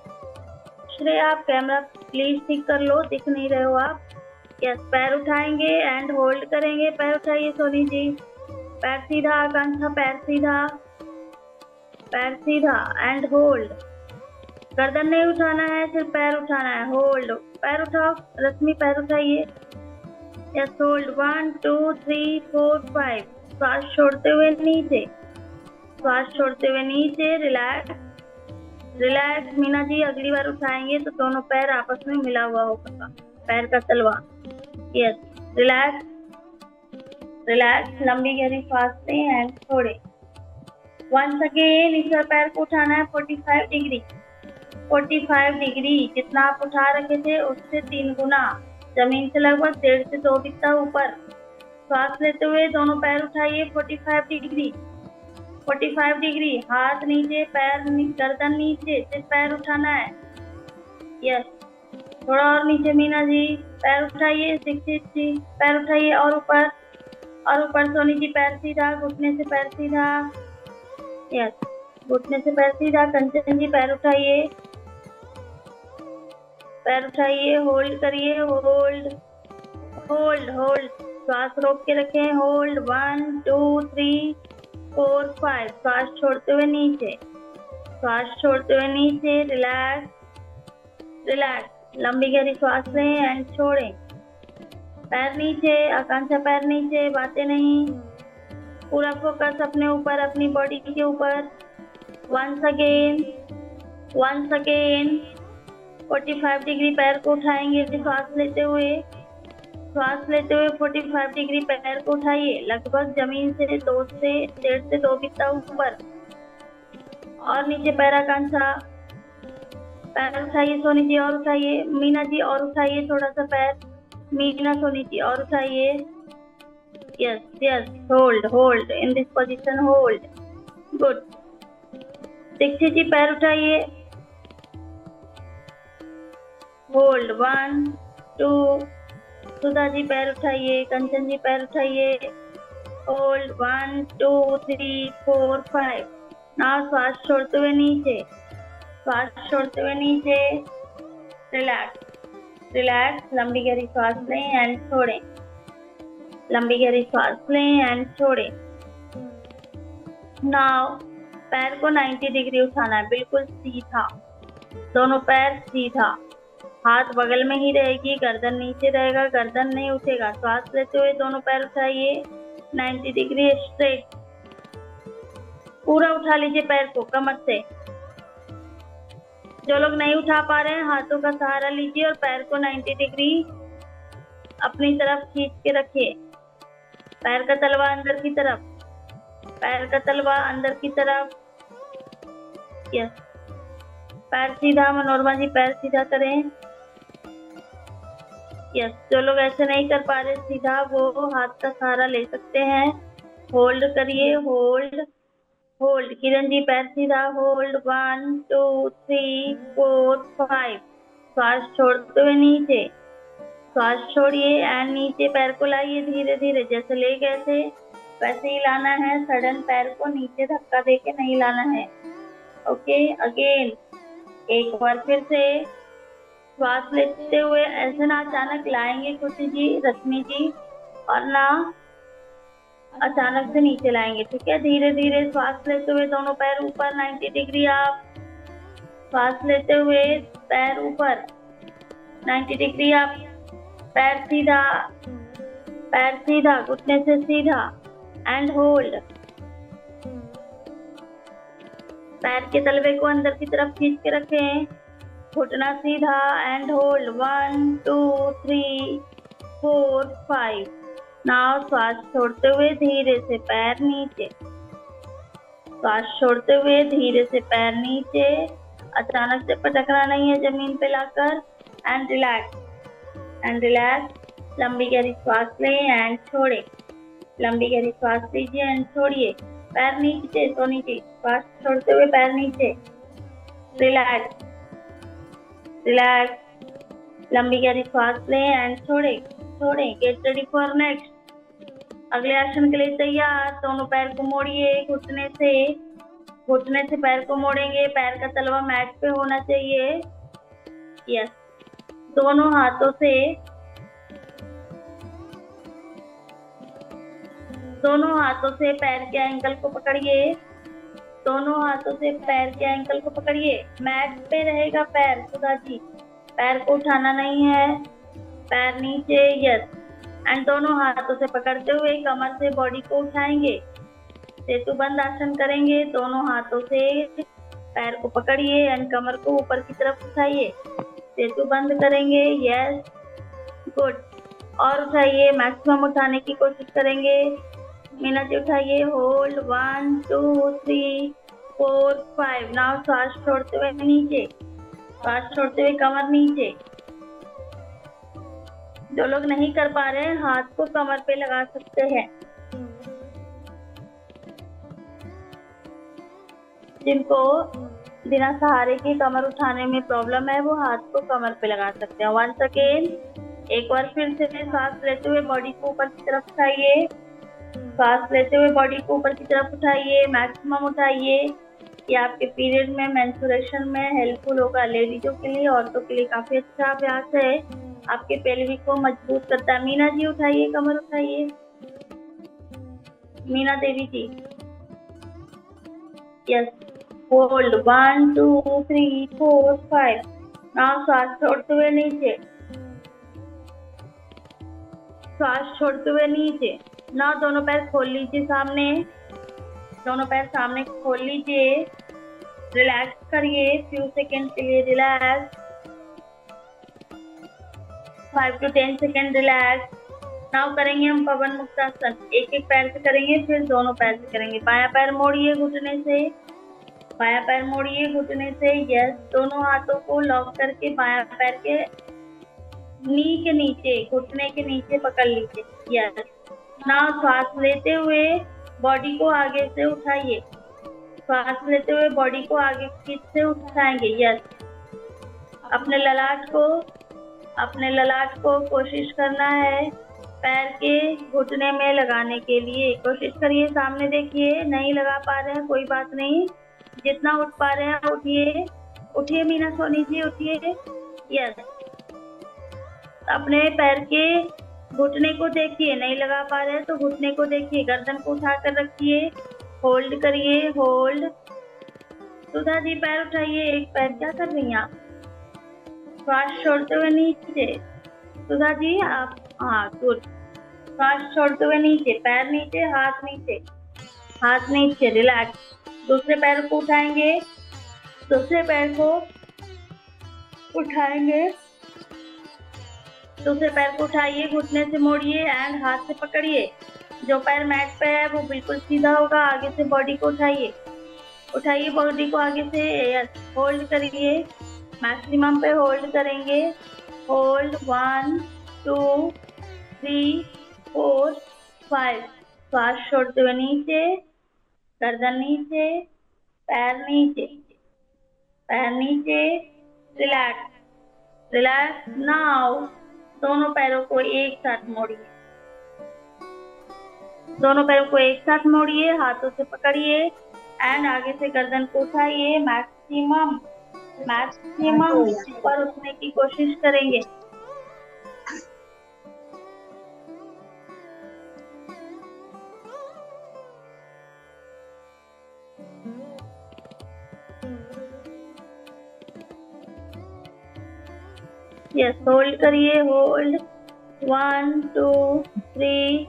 श्रेया आप कैमरा प्लीज ठीक कर लो, दिख नहीं रहे हो आप। यस, पैर उठाएंगे एंड होल्ड करेंगे। पैर उठाइए सोनी जी। पैर सीधा, आकांक्षा पैर सीधा, पैर सीधा एंड होल्ड। गर्दन नहीं उठाना है, सिर्फ पैर उठाना है। होल्ड, पैर उठाओ रश्मि, पैर उठाइए। Yes, hold 1 2 3 4 5। श्वास छोड़ते हुए नीचे, श्वास छोड़ते हुए नीचे। Relax relax. मीना जी अगली बार उठाएंगे तो दोनों पैर आपस में मिला हुआ होगा, पैर का तलवा। Yes, relax relax. लंबी गहरी सांस लें एंड छोड़े। वंस अगेन इस पैर को उठाना है 45 डिग्री, 45 डिग्री। जितना आप उठा रखे थे उससे 3 गुना, जमीन से लगभग 1.5 से 2 बिस्ता ऊपर। श्वास लेते हुए दोनों पैर उठाइए 45 डिग्री, 45 डिग्री। हाथ नीचे, पैर गर्दन नीचे, सिर्फ पैर उठाना है। यस, थोड़ा और नीचे मीना जी, पैर उठाइए 60, पैर उठाइए और ऊपर सोनी जी। पैर सीधा, घुटने से पैर सीधा। यस, घुटने से पैर सीधा। कंचन जी पैर उठाइए, पैर उठाइए। होल्ड करिए, होल्ड होल्ड होल्ड। श्वास रोक के रखें। होल्ड 1 2 3 4 5। श्वास छोड़ते हुए नीचे, श्वास छोड़ते हुए नीचे। Relax relax. लंबी गहरी श्वास लें एंड छोड़ें। पैर नीचे, आकांक्षा पैर नीचे, बातें नहीं। पूरा फोकस अपने ऊपर, अपनी बॉडी के ऊपर। वंस अगेन 45 डिग्री पैर को उठाएंगे। श्वास लेते हुए 45 डिग्री पैर को उठाइए, लगभग जमीन से 1.5 से 2 बिस्ता ऊपर। और नीचे पैर। आकांक्षा पैर उठाइए सोनी जी, और उठाइए। मीना जी और उठाइए थोड़ा सा पैर। मीना, सोनी जी और उठाइए। Yes yes, hold hold in this position, hold. Good. Dikshit ji पैर उठाइए। होल्ड 1 2। सुधा जी पैर उठाइए। कंचन जी पैर उठाइए। होल्ड 1 2 3 4 5। नाउ श्वास छोड़ते हुए नीचे, श्वास छोड़ते हुए नीचे। Relax relax. लंबी गहरी श्वास लें एंड छोड़ें, लंबी गहरी श्वास लें एंड छोड़ें। नाउ पैर को 90 डिग्री उठाना है, बिल्कुल सीधा। दोनों पैर सीधा, हाथ बगल में ही रहेगी, गर्दन नीचे रहेगा, गर्दन नहीं उठेगा। श्वास लेते हुए दोनों पैर उठाइए 90 डिग्री स्ट्रेट। पूरा उठा लीजिए पैर को कमर से। जो लोग नहीं उठा पा रहे हैं हाथों का सहारा लीजिए और पैर को 90 डिग्री अपनी तरफ खींच के रखिए। पैर का तलवा अंदर की तरफ, पैर का तलवा अंदर की तरफ। यस, पैर सीधा। मनोरमा जी पैर सीधा करें। यस, जो लोग ऐसे नहीं कर पा रहे सीधा, वो हाथ का सहारा ले सकते हैं। होल्ड करिए, होल्ड होल्ड। किरण जी पैर सीधा। होल्ड 1 2 3 4 5। श्वास छोड़ते हुए नीचे, श्वास छोड़िए एंड नीचे पैर को लाइए धीरे धीरे। जैसे ले गए थे वैसे ही लाना है, सडन पैर को नीचे धक्का देके नहीं लाना है। ओके, अगेन एक बार फिर से श्वास लेते हुए ऐसे ना अचानक लाएंगे खुशी जी, रश्मि जी, और ना अचानक से नीचे लाएंगे, ठीक है। धीरे धीरे श्वास लेते हुए दोनों पैर ऊपर 90 डिग्री अप। श्वास लेते हुए पैर ऊपर 90 डिग्री अप। पैर सीधा, पैर सीधा, घुटने से सीधा एंड होल्ड। पैर के तलवे को अंदर की तरफ खींच के रखें, घुटना सीधा एंड होल्ड। 1 2 3 4 5। नाउ श्वास छोड़ते हुए धीरे से पैर नीचे। श्वास छोड़ते हुए धीरे से पैर नीचे। अचानक से पटकना नहीं है जमीन पे लाकर। And relax and relax. लंबी गहरी श्वास लें एंड छोड़ें। लंबी गहरी श्वास लीजिए एंड छोड़िए। पैर नीचे तो नीचे। श्वास छोड़ते हुए पैर नीचे। Relax relax. लंबी गहरी श्वास लें एंड छोड़ें छोड़ें। Get ready for next. अगले आसन के लिए तैयार। दोनों पैर को मोड़िए, घुटने से पैर को मोड़ेंगे। पैर का तलवा मैट पे होना चाहिए। यस। दोनों हाथों से पैर के एंकल को पकड़िए। दोनों हाथों से पैर के एंकल को पकड़िए। मैट पे रहेगा पैर, सुधा जी। पैर को उठाना नहीं है। पैर नीचे, यस। एंड दोनों हाथों से पकड़ते हुए कमर से बॉडी को उठाएंगे। सेतु बंद आसन करेंगे। दोनों हाथों से पैर को पकड़िए एंड कमर को ऊपर की तरफ उठाइए। सेतु बंद करेंगे। Yes, good. और उठाइए, मैक्सिमम उठाने की कोशिश करेंगे। मीना जी उठाइए। होल्ड। 1 2 3 4 5। नाउ श्वास छोड़ते हुए नीचे। श्वास छोड़ते हुए कमर नीचे। जो लोग नहीं कर पा रहे हैं हाथ को कमर पे लगा सकते हैं। जिनको बिना सहारे के कमर उठाने में प्रॉब्लम है वो हाथ को कमर पे लगा सकते हैं। वंस अगेन, एक बार फिर से सांस लेते हुए बॉडी को ऊपर की तरफ उठाइए। सांस लेते हुए बॉडी को ऊपर की तरफ उठाइए, मैक्सिमम उठाइए। ये आपके पीरियड में, मेंस्ट्रुएशन में हेल्पफुल होगा। लेडीजों के लिए, औरतों के लिए काफी अच्छा अभ्यास है। आपके पेल्विक को मजबूत करता है। मीना जी उठाइए, कमर उठाइए। मीना देवी जी, यस। होल्ड। 1 2 3 4 5। नाउ श्वास छोड़ते हुए नीचे। श्वास छोड़ते हुए नीचे। नाउ दोनों पैर खोल लीजिए सामने। दोनों पैर सामने खोल लीजिए। रिलैक्स करिए फ्यू सेकेंड के लिए। Relax. 5 to 10 second relax. Now करेंगे हम पवन मुक्तासन। एक एक पैर से करेंगे, फिर दोनों पैर से करेंगे। बायां पैर मोड़िए घुटने से। बायां पैर मोड़िए घुटने से। यस। दोनों हाथों को लॉक करके बायां पैर के नी के नीचे, घुटने के नीचे पकड़ लीजिए। यस। नाउ श्वास लेते हुए बॉडी को आगे से उठाइए। श्वास लेते हुए बॉडी को आगे खींच से उठाएंगे। यस। अपने ललाट को कोशिश करना है पैर के घुटने में लगाने के लिए। कोशिश करिए, सामने देखिए। नहीं लगा पा रहे हैं कोई बात नहीं, जितना उठ पा रहे हैं उठिए। उठिए मीना सोनी जी, उठिए। यस। अपने पैर के घुटने को देखिए। नहीं लगा पा रहे हैं तो घुटने को देखिए। गर्दन को उठा कर रखिए। होल्ड करिए। होल्ड। सुधा जी पैर उठाइए। एक पैर, क्या कर रही हैं आप? श्वास छोड़ते हुए नीचे। सुधा जी आप, हाँ गुड। श्वास छोड़ते हुए नीचे, पैर नीचे, हाथ नीचे, हाथ नीचे। रिलैक्स। दूसरे पैर को उठाएंगे। दूसरे पैर को उठाएंगे। दूसरे पैर को उठाइए, घुटने से मोड़िए एंड हाथ से पकड़िए। जो पैर मैट पे है वो बिल्कुल सीधा होगा। आगे से बॉडी को उठाइए। उठाइए बॉडी को आगे से। यस। होल्ड करिए, मैक्सिमम पे होल्ड करेंगे। होल्ड। 1 2 3 4 5। श्वास छोड़ते हुए नीचे, गर्दन नीचे, पैर नीचे, पैर नीचे। रिलैक्स। रिलैक्स। नाउ दोनों पैरों को एक साथ मोड़िए। दोनों पैरों को एक साथ मोड़िए, हाथों से पकड़िए एंड आगे से गर्दन को उठाइए। मैक्सिमम ऊपर उठने की कोशिश करेंगे। यस, होल्ड करिए, hold. 1 2 3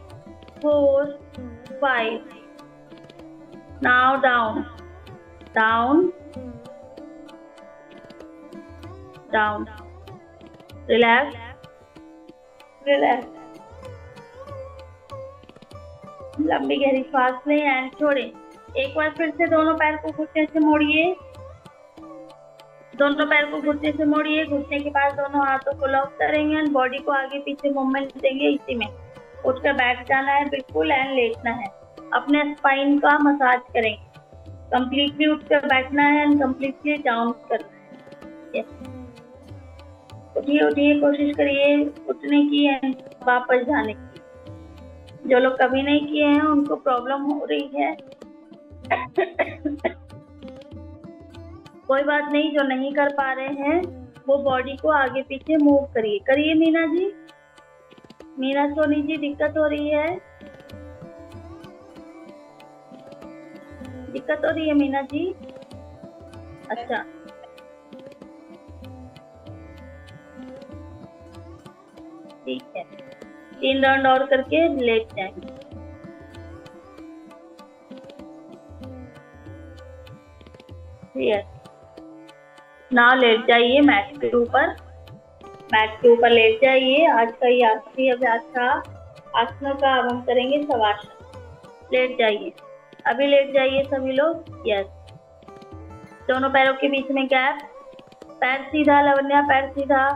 4 5। Now down, down, down. Relax, relax. लंबी गहरी सांस लें एंड छोड़ें। एक बार फिर से दोनों पैर को घुटने से मोड़िए, दोनों पैर को घुटने से मोड़िए। घुटने के बाद दोनों हाथों को लॉक करेंगे एंड बॉडी को आगे पीछे मूवमेंट देंगे। इसी में उठकर बैठ जाना है बिल्कुल एंड लेटना है। अपने स्पाइन का मसाज करेंगे। कंप्लीटली उठकर बैठना है एंड कंप्लीटली डाउन करना है। उठिए, उठिए, कोशिश करिए उठने की एंड वापस जाने की। जो लोग कभी नहीं किए हैं उनको प्रॉब्लम हो रही है कोई बात नहीं, जो नहीं कर पा रहे हैं वो बॉडी को आगे पीछे मूव करिए। करिए मीना जी, मीना सोनी जी, दिक्कत हो रही है? दिक्कत हो रही है मीना जी? अच्छा, ठीक है। 3 राउंड और करके लेट जाएंगे। यस, ना लेट जाइए मैट के ऊपर, मैट के ऊपर लेट जाइए। आज का ये आखिरी अभ्यास था आसनों का। अब हम करेंगे शवासन। लेट जाइए, अभी लेट जाइए सभी लोग। यस, दोनों पैरों के बीच में गैप। पैर सीधा लवन्या, पैर सीधा,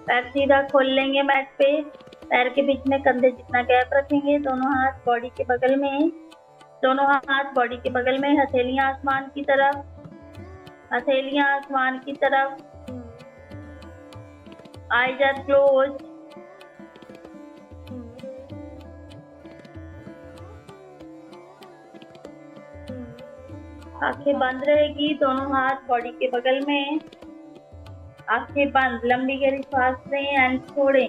पैर सीधा खोल लेंगे मैट पे। पैर के बीच में कंधे जितना गैप रखेंगे। दोनों हाथ बॉडी के बगल में, दोनों हाथ बॉडी के बगल में। हथेलियां आसमान की तरफ, हथेलियां आसमान की तरफ। Eyes are close. आंखें बंद रहेगी, दोनों हाथ बॉडी के बगल में। आंखें बंद, लंबी गहरी सांस लें एंड छोड़ें।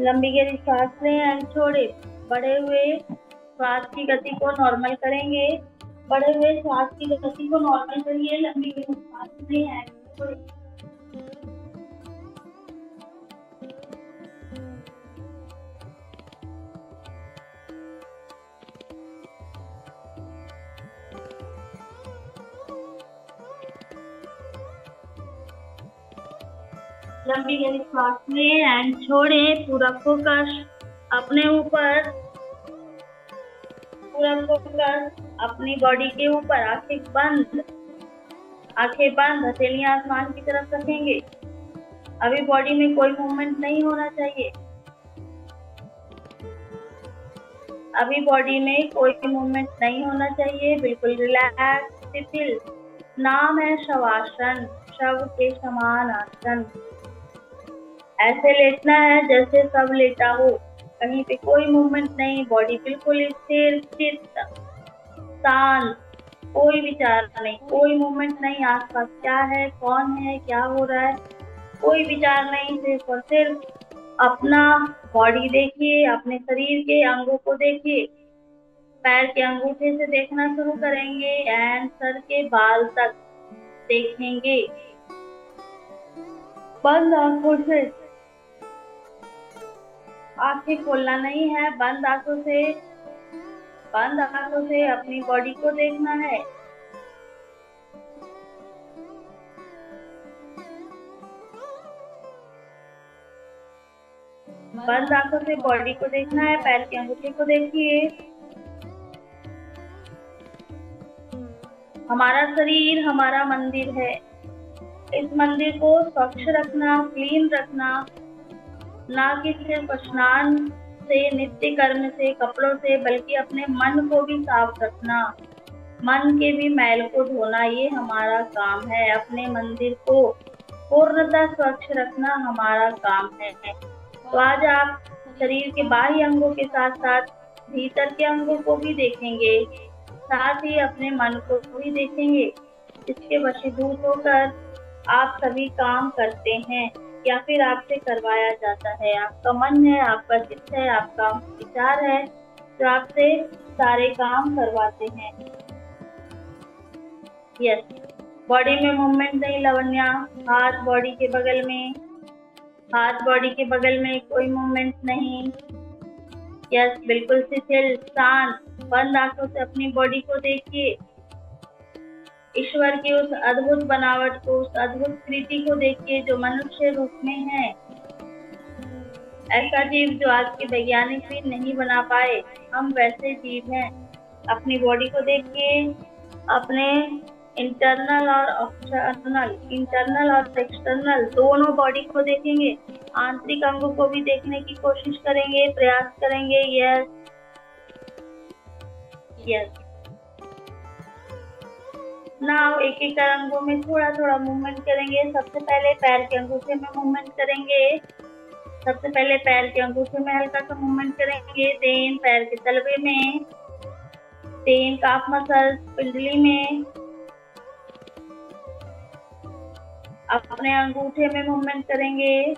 लंबी गहरी सांस लें एंड छोड़ें। बढ़े हुए श्वास की गति को नॉर्मल करेंगे। बढ़े हुए श्वास की गति को नॉर्मल करिए। लंबी गहरी सांस लें एंड छोड़ें। लंबी गहरी सांस लें एंड छोड़ें। पूरा फोकस अपने ऊपर, पूरा फोकस अपनी बॉडी के ऊपर। आंखें बंद, आंखें बंद, हथेलियां आसमान की तरफ रखेंगे। अभी बॉडी में कोई मूवमेंट नहीं होना चाहिए। अभी बॉडी में कोई मूवमेंट नहीं होना चाहिए, बिल्कुल रिलैक्स, शिथिल। नाम है शवासन, शव के समान आसन। ऐसे लेटना है जैसे सब लेटा हो, कहीं पे कोई मूवमेंट नहीं। बॉडी बिल्कुल स्थिर, चित्त शांत, कोई विचार नहीं, कोई मूवमेंट नहीं। आसपास क्या है, कौन है, क्या हो रहा है, कोई विचार नहीं। सिर्फ और सिर्फ अपना बॉडी देखिए, अपने शरीर के अंगों को देखिए। पैर के अंगूठे से देखना शुरू करेंगे एंड सर के बाल तक देखेंगे। बंद आंखों से, आंखें खोलना नहीं है। बंद आंखों से, बंद आंखों से अपनी बॉडी को देखना है। बंद आंखों से बॉडी को देखना है। पैर के अंगूठे को देखिए। हमारा शरीर हमारा मंदिर है। इस मंदिर को स्वच्छ रखना, क्लीन रखना, ना कि सिर्फ स्नान से, नित्य कर्म से, कपड़ों से, बल्कि अपने मन को भी साफ रखना, मन के भी मैल को धोना, ये हमारा काम है। अपने मंदिर को पूर्णतः स्वच्छ रखना हमारा काम है। तो आज आप शरीर के बाह्य अंगों के साथ साथ भीतर के अंगों को भी देखेंगे, साथ ही अपने मन को भी देखेंगे, जिसके वशीभूत होकर आप सभी काम करते हैं या फिर आपसे करवाया जाता है। आपका मन है, आपका चित्त है, आपका विचार है जो आपसे सारे काम करवाते हैं। यस, बॉडी में मूवमेंट नहीं लावण्या, हाथ बॉडी के बगल में, हाथ बॉडी के बगल में कोई मूवमेंट नहीं। यस, बिल्कुल शिथिल, शांत, बंद आंखों से अपनी बॉडी को देखिए। ईश्वर की उस अद्भुत बनावट को, उस अद्भुत कृति को देखिए जो मनुष्य रूप में है। ऐसा जीव जो आज के वैज्ञानिक भी नहीं बना पाए, हम वैसे जीव हैं। अपनी बॉडी को देखिए, अपने इंटरनल और एक्सटर्नल दोनों बॉडी को देखेंगे, आंतरिक अंगों को भी देखने की कोशिश करेंगे, प्रयास करेंगे। Yes yes. नाउ एक एक अंगों में थोड़ा थोड़ा मूवमेंट करेंगे। सबसे पहले पैर के अंगूठे में मूवमेंट करेंगे, सबसे पहले पैर के अंगूठे में हल्का सा मूवमेंट करेंगे, देन पैर के तलवे में, देन काफ मसल्स, पिंडली में। अपने अंगूठे में मूवमेंट करेंगे,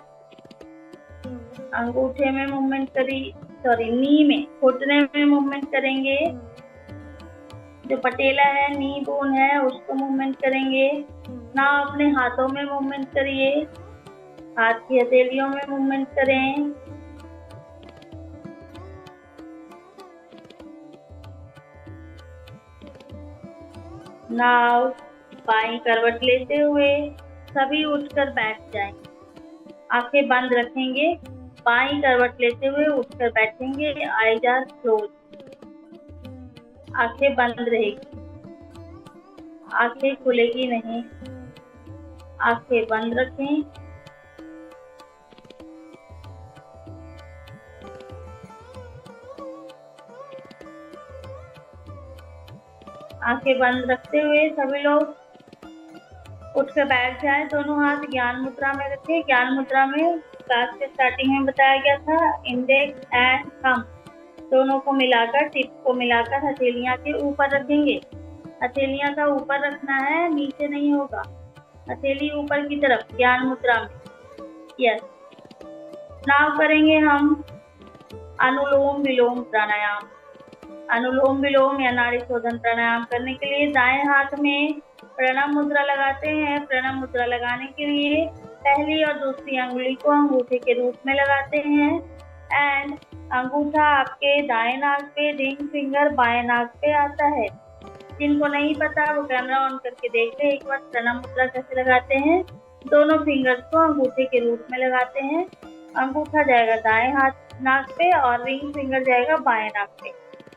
अंगूठे में मूवमेंट नी में, घुटने में मूवमेंट करेंगे, जो पटेला है, नी बोन है, उसको मूवमेंट करेंगे। ना अपने हाथों में मूवमेंट करिए, हाथ की हथेलियों में मूवमेंट करें। नाउ बाईं करवट लेते हुए सभी उठकर बैठ जाएं। आंखें बंद रखेंगे, बाईं करवट लेते हुए उठकर बैठेंगे। आईज आर क्लोज, आंखें बंद रहेगी, आंखें खुलेगी नहीं। आंखें बंद रखें, आंखें बंद रखते हुए सभी लोग उठकर बैठ जाएं। दोनों हाथ ज्ञान मुद्रा में रखें। ज्ञान मुद्रा में क्लास के स्टार्टिंग में बताया गया था, इंडेक्स एंड थंब दोनों को मिलाकर, टिप को मिलाकर हथेलियां के ऊपर रखेंगे। हथेलियां का ऊपर रखना है, नीचे नहीं होगा। हथेली ऊपर की तरफ ज्ञान मुद्रा में। यस। नाउ करेंगे हम अनुलोम विलोम प्राणायाम। अनुलोम विलोम या नाड़ी शोधन प्राणायाम करने के लिए दाएं हाथ में प्रणव मुद्रा लगाते हैं। प्रणव मुद्रा लगाने के लिए पहली और दूसरी अंगुली को अंगूठे के रूप में लगाते हैं एंड अंगूठा आपके दाएं नाक पे, रिंग फिंगर बाएं नाक पे आता है। जिनको नहीं पता वो कैमरा ऑन करके देख ले एक बार प्रणव मुद्रा कैसे लगाते हैं। दोनों फिंगर्स को अंगूठे के रूप में लगाते हैं। अंगूठा जाएगा दाएं हाथ नाक पे और रिंग फिंगर जाएगा बाएं नाक पे।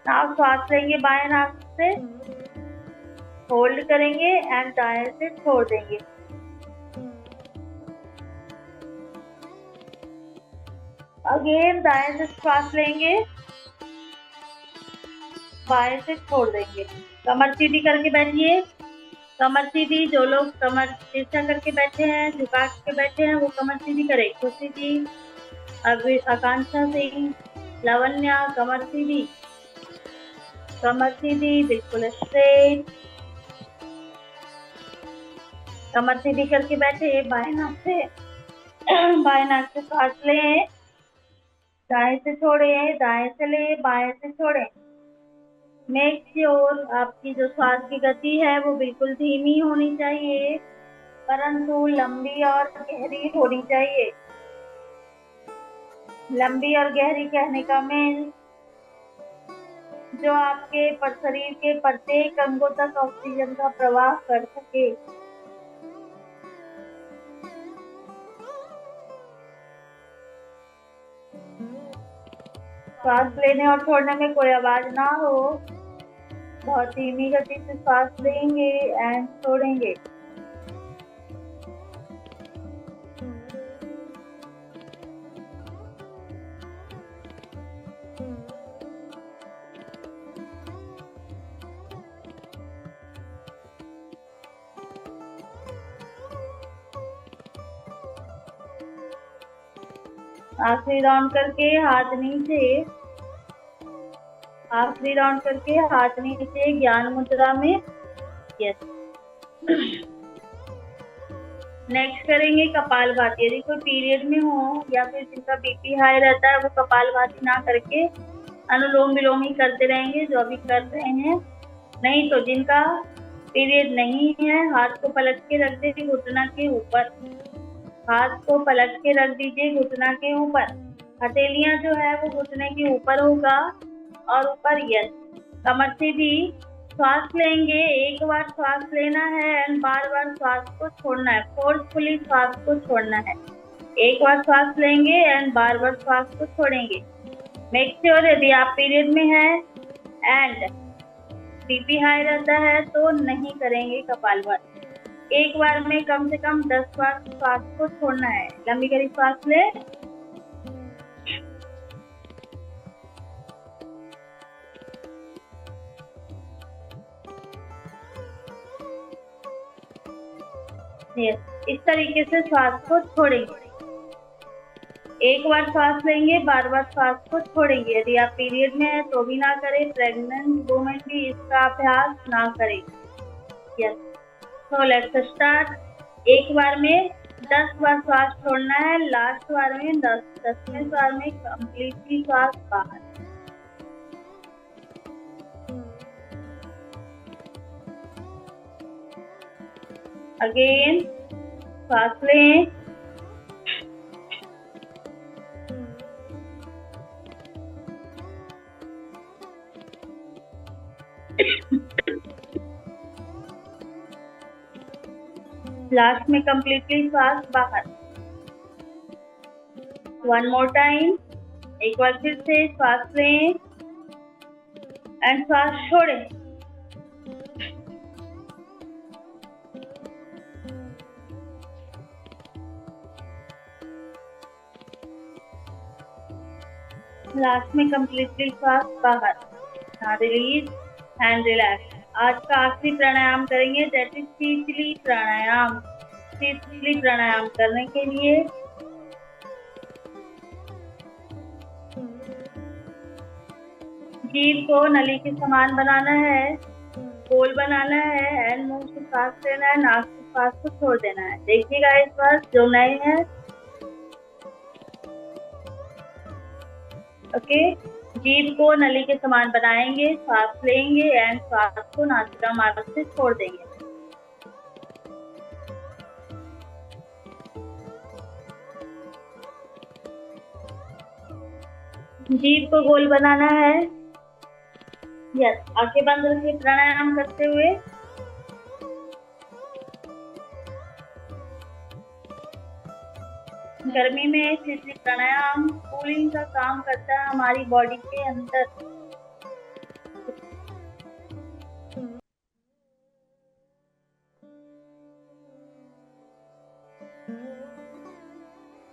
नाक सांस लेंगे बाएं नाक से, होल्ड करेंगे एंड दाएं से छोड़ देंगे। अगेन दाएं से सांस लेंगे, बाएं से छोड़ देंगे। कमर सीधी करके बैठिए, कमर सीधी। जो लोग कमर तिरछा करके बैठे हैं, झुका के बैठे हैं, वो कमर सीधी करें। खुशी जी, आकांक्षा सिंह, लावण्या, कमर सीधी, कमर सीधी, बिल्कुल स्ट्रेट। कमर सीधी करके बैठे, बाएं नाक से सांस लें, दाएं से छोड़े, दाएं से ले, बाएं से छोड़े। मेक श्योर आपकी जो श्वास की गति है वो बिल्कुल धीमी होनी चाहिए, परंतु लंबी और गहरी होनी चाहिए। लंबी और गहरी कहने का मीन्स जो आपके शरीर के प्रत्येक अंगों तक ऑक्सीजन का प्रवाह कर सके। सांस लेने और छोड़ने में कोई आवाज ना हो, बहुत धीमी गति से सांस लेंगे एंड छोड़ेंगे। आखिरी राउंड करके हाथ नीचे, आखिरी राउंड करके हाथ नीचे ज्ञान मुद्रा में। यस। नेक्स्ट करेंगे कपालभाति। यदि कोई पीरियड में हो या फिर जिनका बीपी हाई रहता है वो कपालभाति ना करके अनुलोम विलोम ही करते रहेंगे जो अभी कर रहे हैं। नहीं तो जिनका पीरियड नहीं है, हाथ को पलट के रख दीजिए घुटना के ऊपर, हाथ को पलट के रख दीजिए घुटना के ऊपर। हथेलियां जो है वो घुटने के ऊपर होगा और ऊपर यस। कमर से भी श्वास लेंगे, एक बार श्वास लेना है एंड बार बार श्वास को छोड़ना है, फोर्सफुली श्वास को छोड़ना है। एक बार श्वास लेंगे एंड बार बार श्वास को छोड़ेंगे। मेक श्योर यदि आप पीरियड में हैं एंड बीपी हाई रहता है तो नहीं करेंगे कपालभाति। एक बार में कम से कम 10 बार श्वास को छोड़ना है। लंबी गहरी श्वास ले, इस तरीके से श्वास को छोड़ेंगे। एक बार श्वास लेंगे, बार बार श्वास को छोड़ेंगे। यदि आप पीरियड में है तो भी ना करें, प्रेग्नेंट वुमेन भी इसका अभ्यास ना करें। Yes, so let's start. एक बार में 10 बार श्वास छोड़ना है, लास्ट बार में 10वें बार में कंप्लीटली श्वास बाहर। अगेन श्वास लें, लास्ट में कंप्लीटली श्वास बाहर। वन मोर टाइम, एक बार फिर से श्वास लें एंड श्वास छोड़ें। लास्ट में कंप्लीटली श्वास बाहर। now release and relax. आज का आखिरी प्राणायाम करेंगे, दैट इज शीतली प्राणायाम। शीतली प्राणायाम करने के लिए जीभ को नली के समान बनाना है, गोल बनाना है एंड मुंह से सांस लेना है, नाक से सांस को छोड़ देना है। देखिएगा इस बार जो नए हैं, ओके। जीभ को नली के समान बनाएंगे, सांस लेंगे एंड सांस को नासिका मार्ग से छोड़ देंगे। जीभ को गोल बनाना है। यस, आंखें बंद रखिए प्राणायाम करते हुए। गर्मी में शीतली प्राणायाम कूलिंग का काम करता है हमारी बॉडी के अंदर।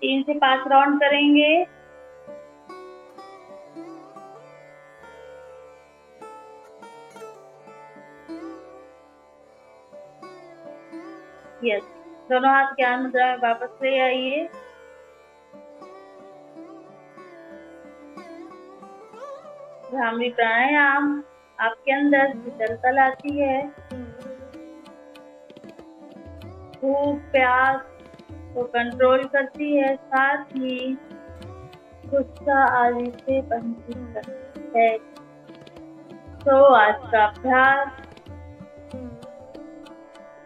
तीन से 5 राउंड करेंगे। यस, दोनों हाथ ज्ञान मुद्रा में वापस ले आइए। भ्रामरी प्राणायाम आपके अंदर शीतलता लाती है, भूख प्यास को कंट्रोल करती है, साथ ही गुस्सा आदि से बंदी करती है। तो आज का अभ्यास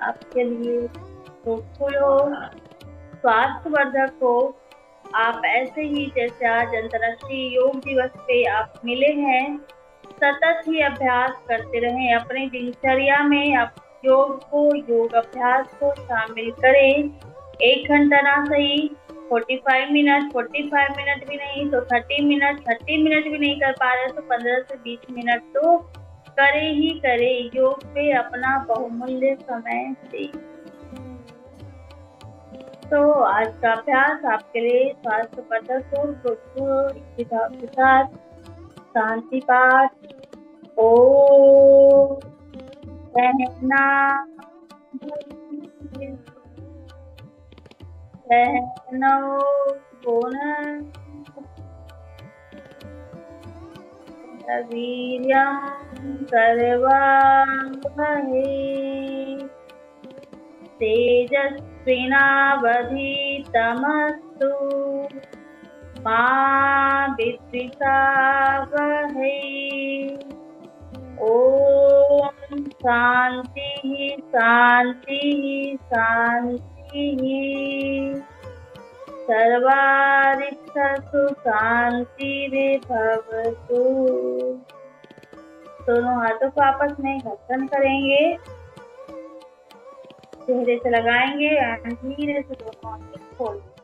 आपके लिए फ्रूटफुल हो, स्वास्थ्यवर्धक हो। आप ऐसे ही जैसे आज अंतर्राष्ट्रीय योग दिवस पे आप मिले हैं, सतत ही अभ्यास करते रहें अपनी दिनचर्या में। आप योग अभ्यास को शामिल करें। 1 घंटा ना सही, 45 मिनट भी नहीं तो 30 मिनट भी नहीं कर पा रहे तो 15 से 20 मिनट तो करे ही करे। योग पे अपना बहुमूल्य समय दे। तो आज का अभ्यास आपके लिए स्वास्थ्यवर्धक हो। के साथ शांति पाठ ओम सहना सहनौ भुनक्तु वीर्यं करवावहै तेजस्विनावधीतमस्तु मा विद्विषावहै। ओम शांति शांति शांति। सर्वारिष्टसु शांतिर्भवतु। दोनों हाथों को आपस में घर्षण करेंगे, चेहरे से लगाएंगे और धीरे से दोनों आंखें खोलेंगे।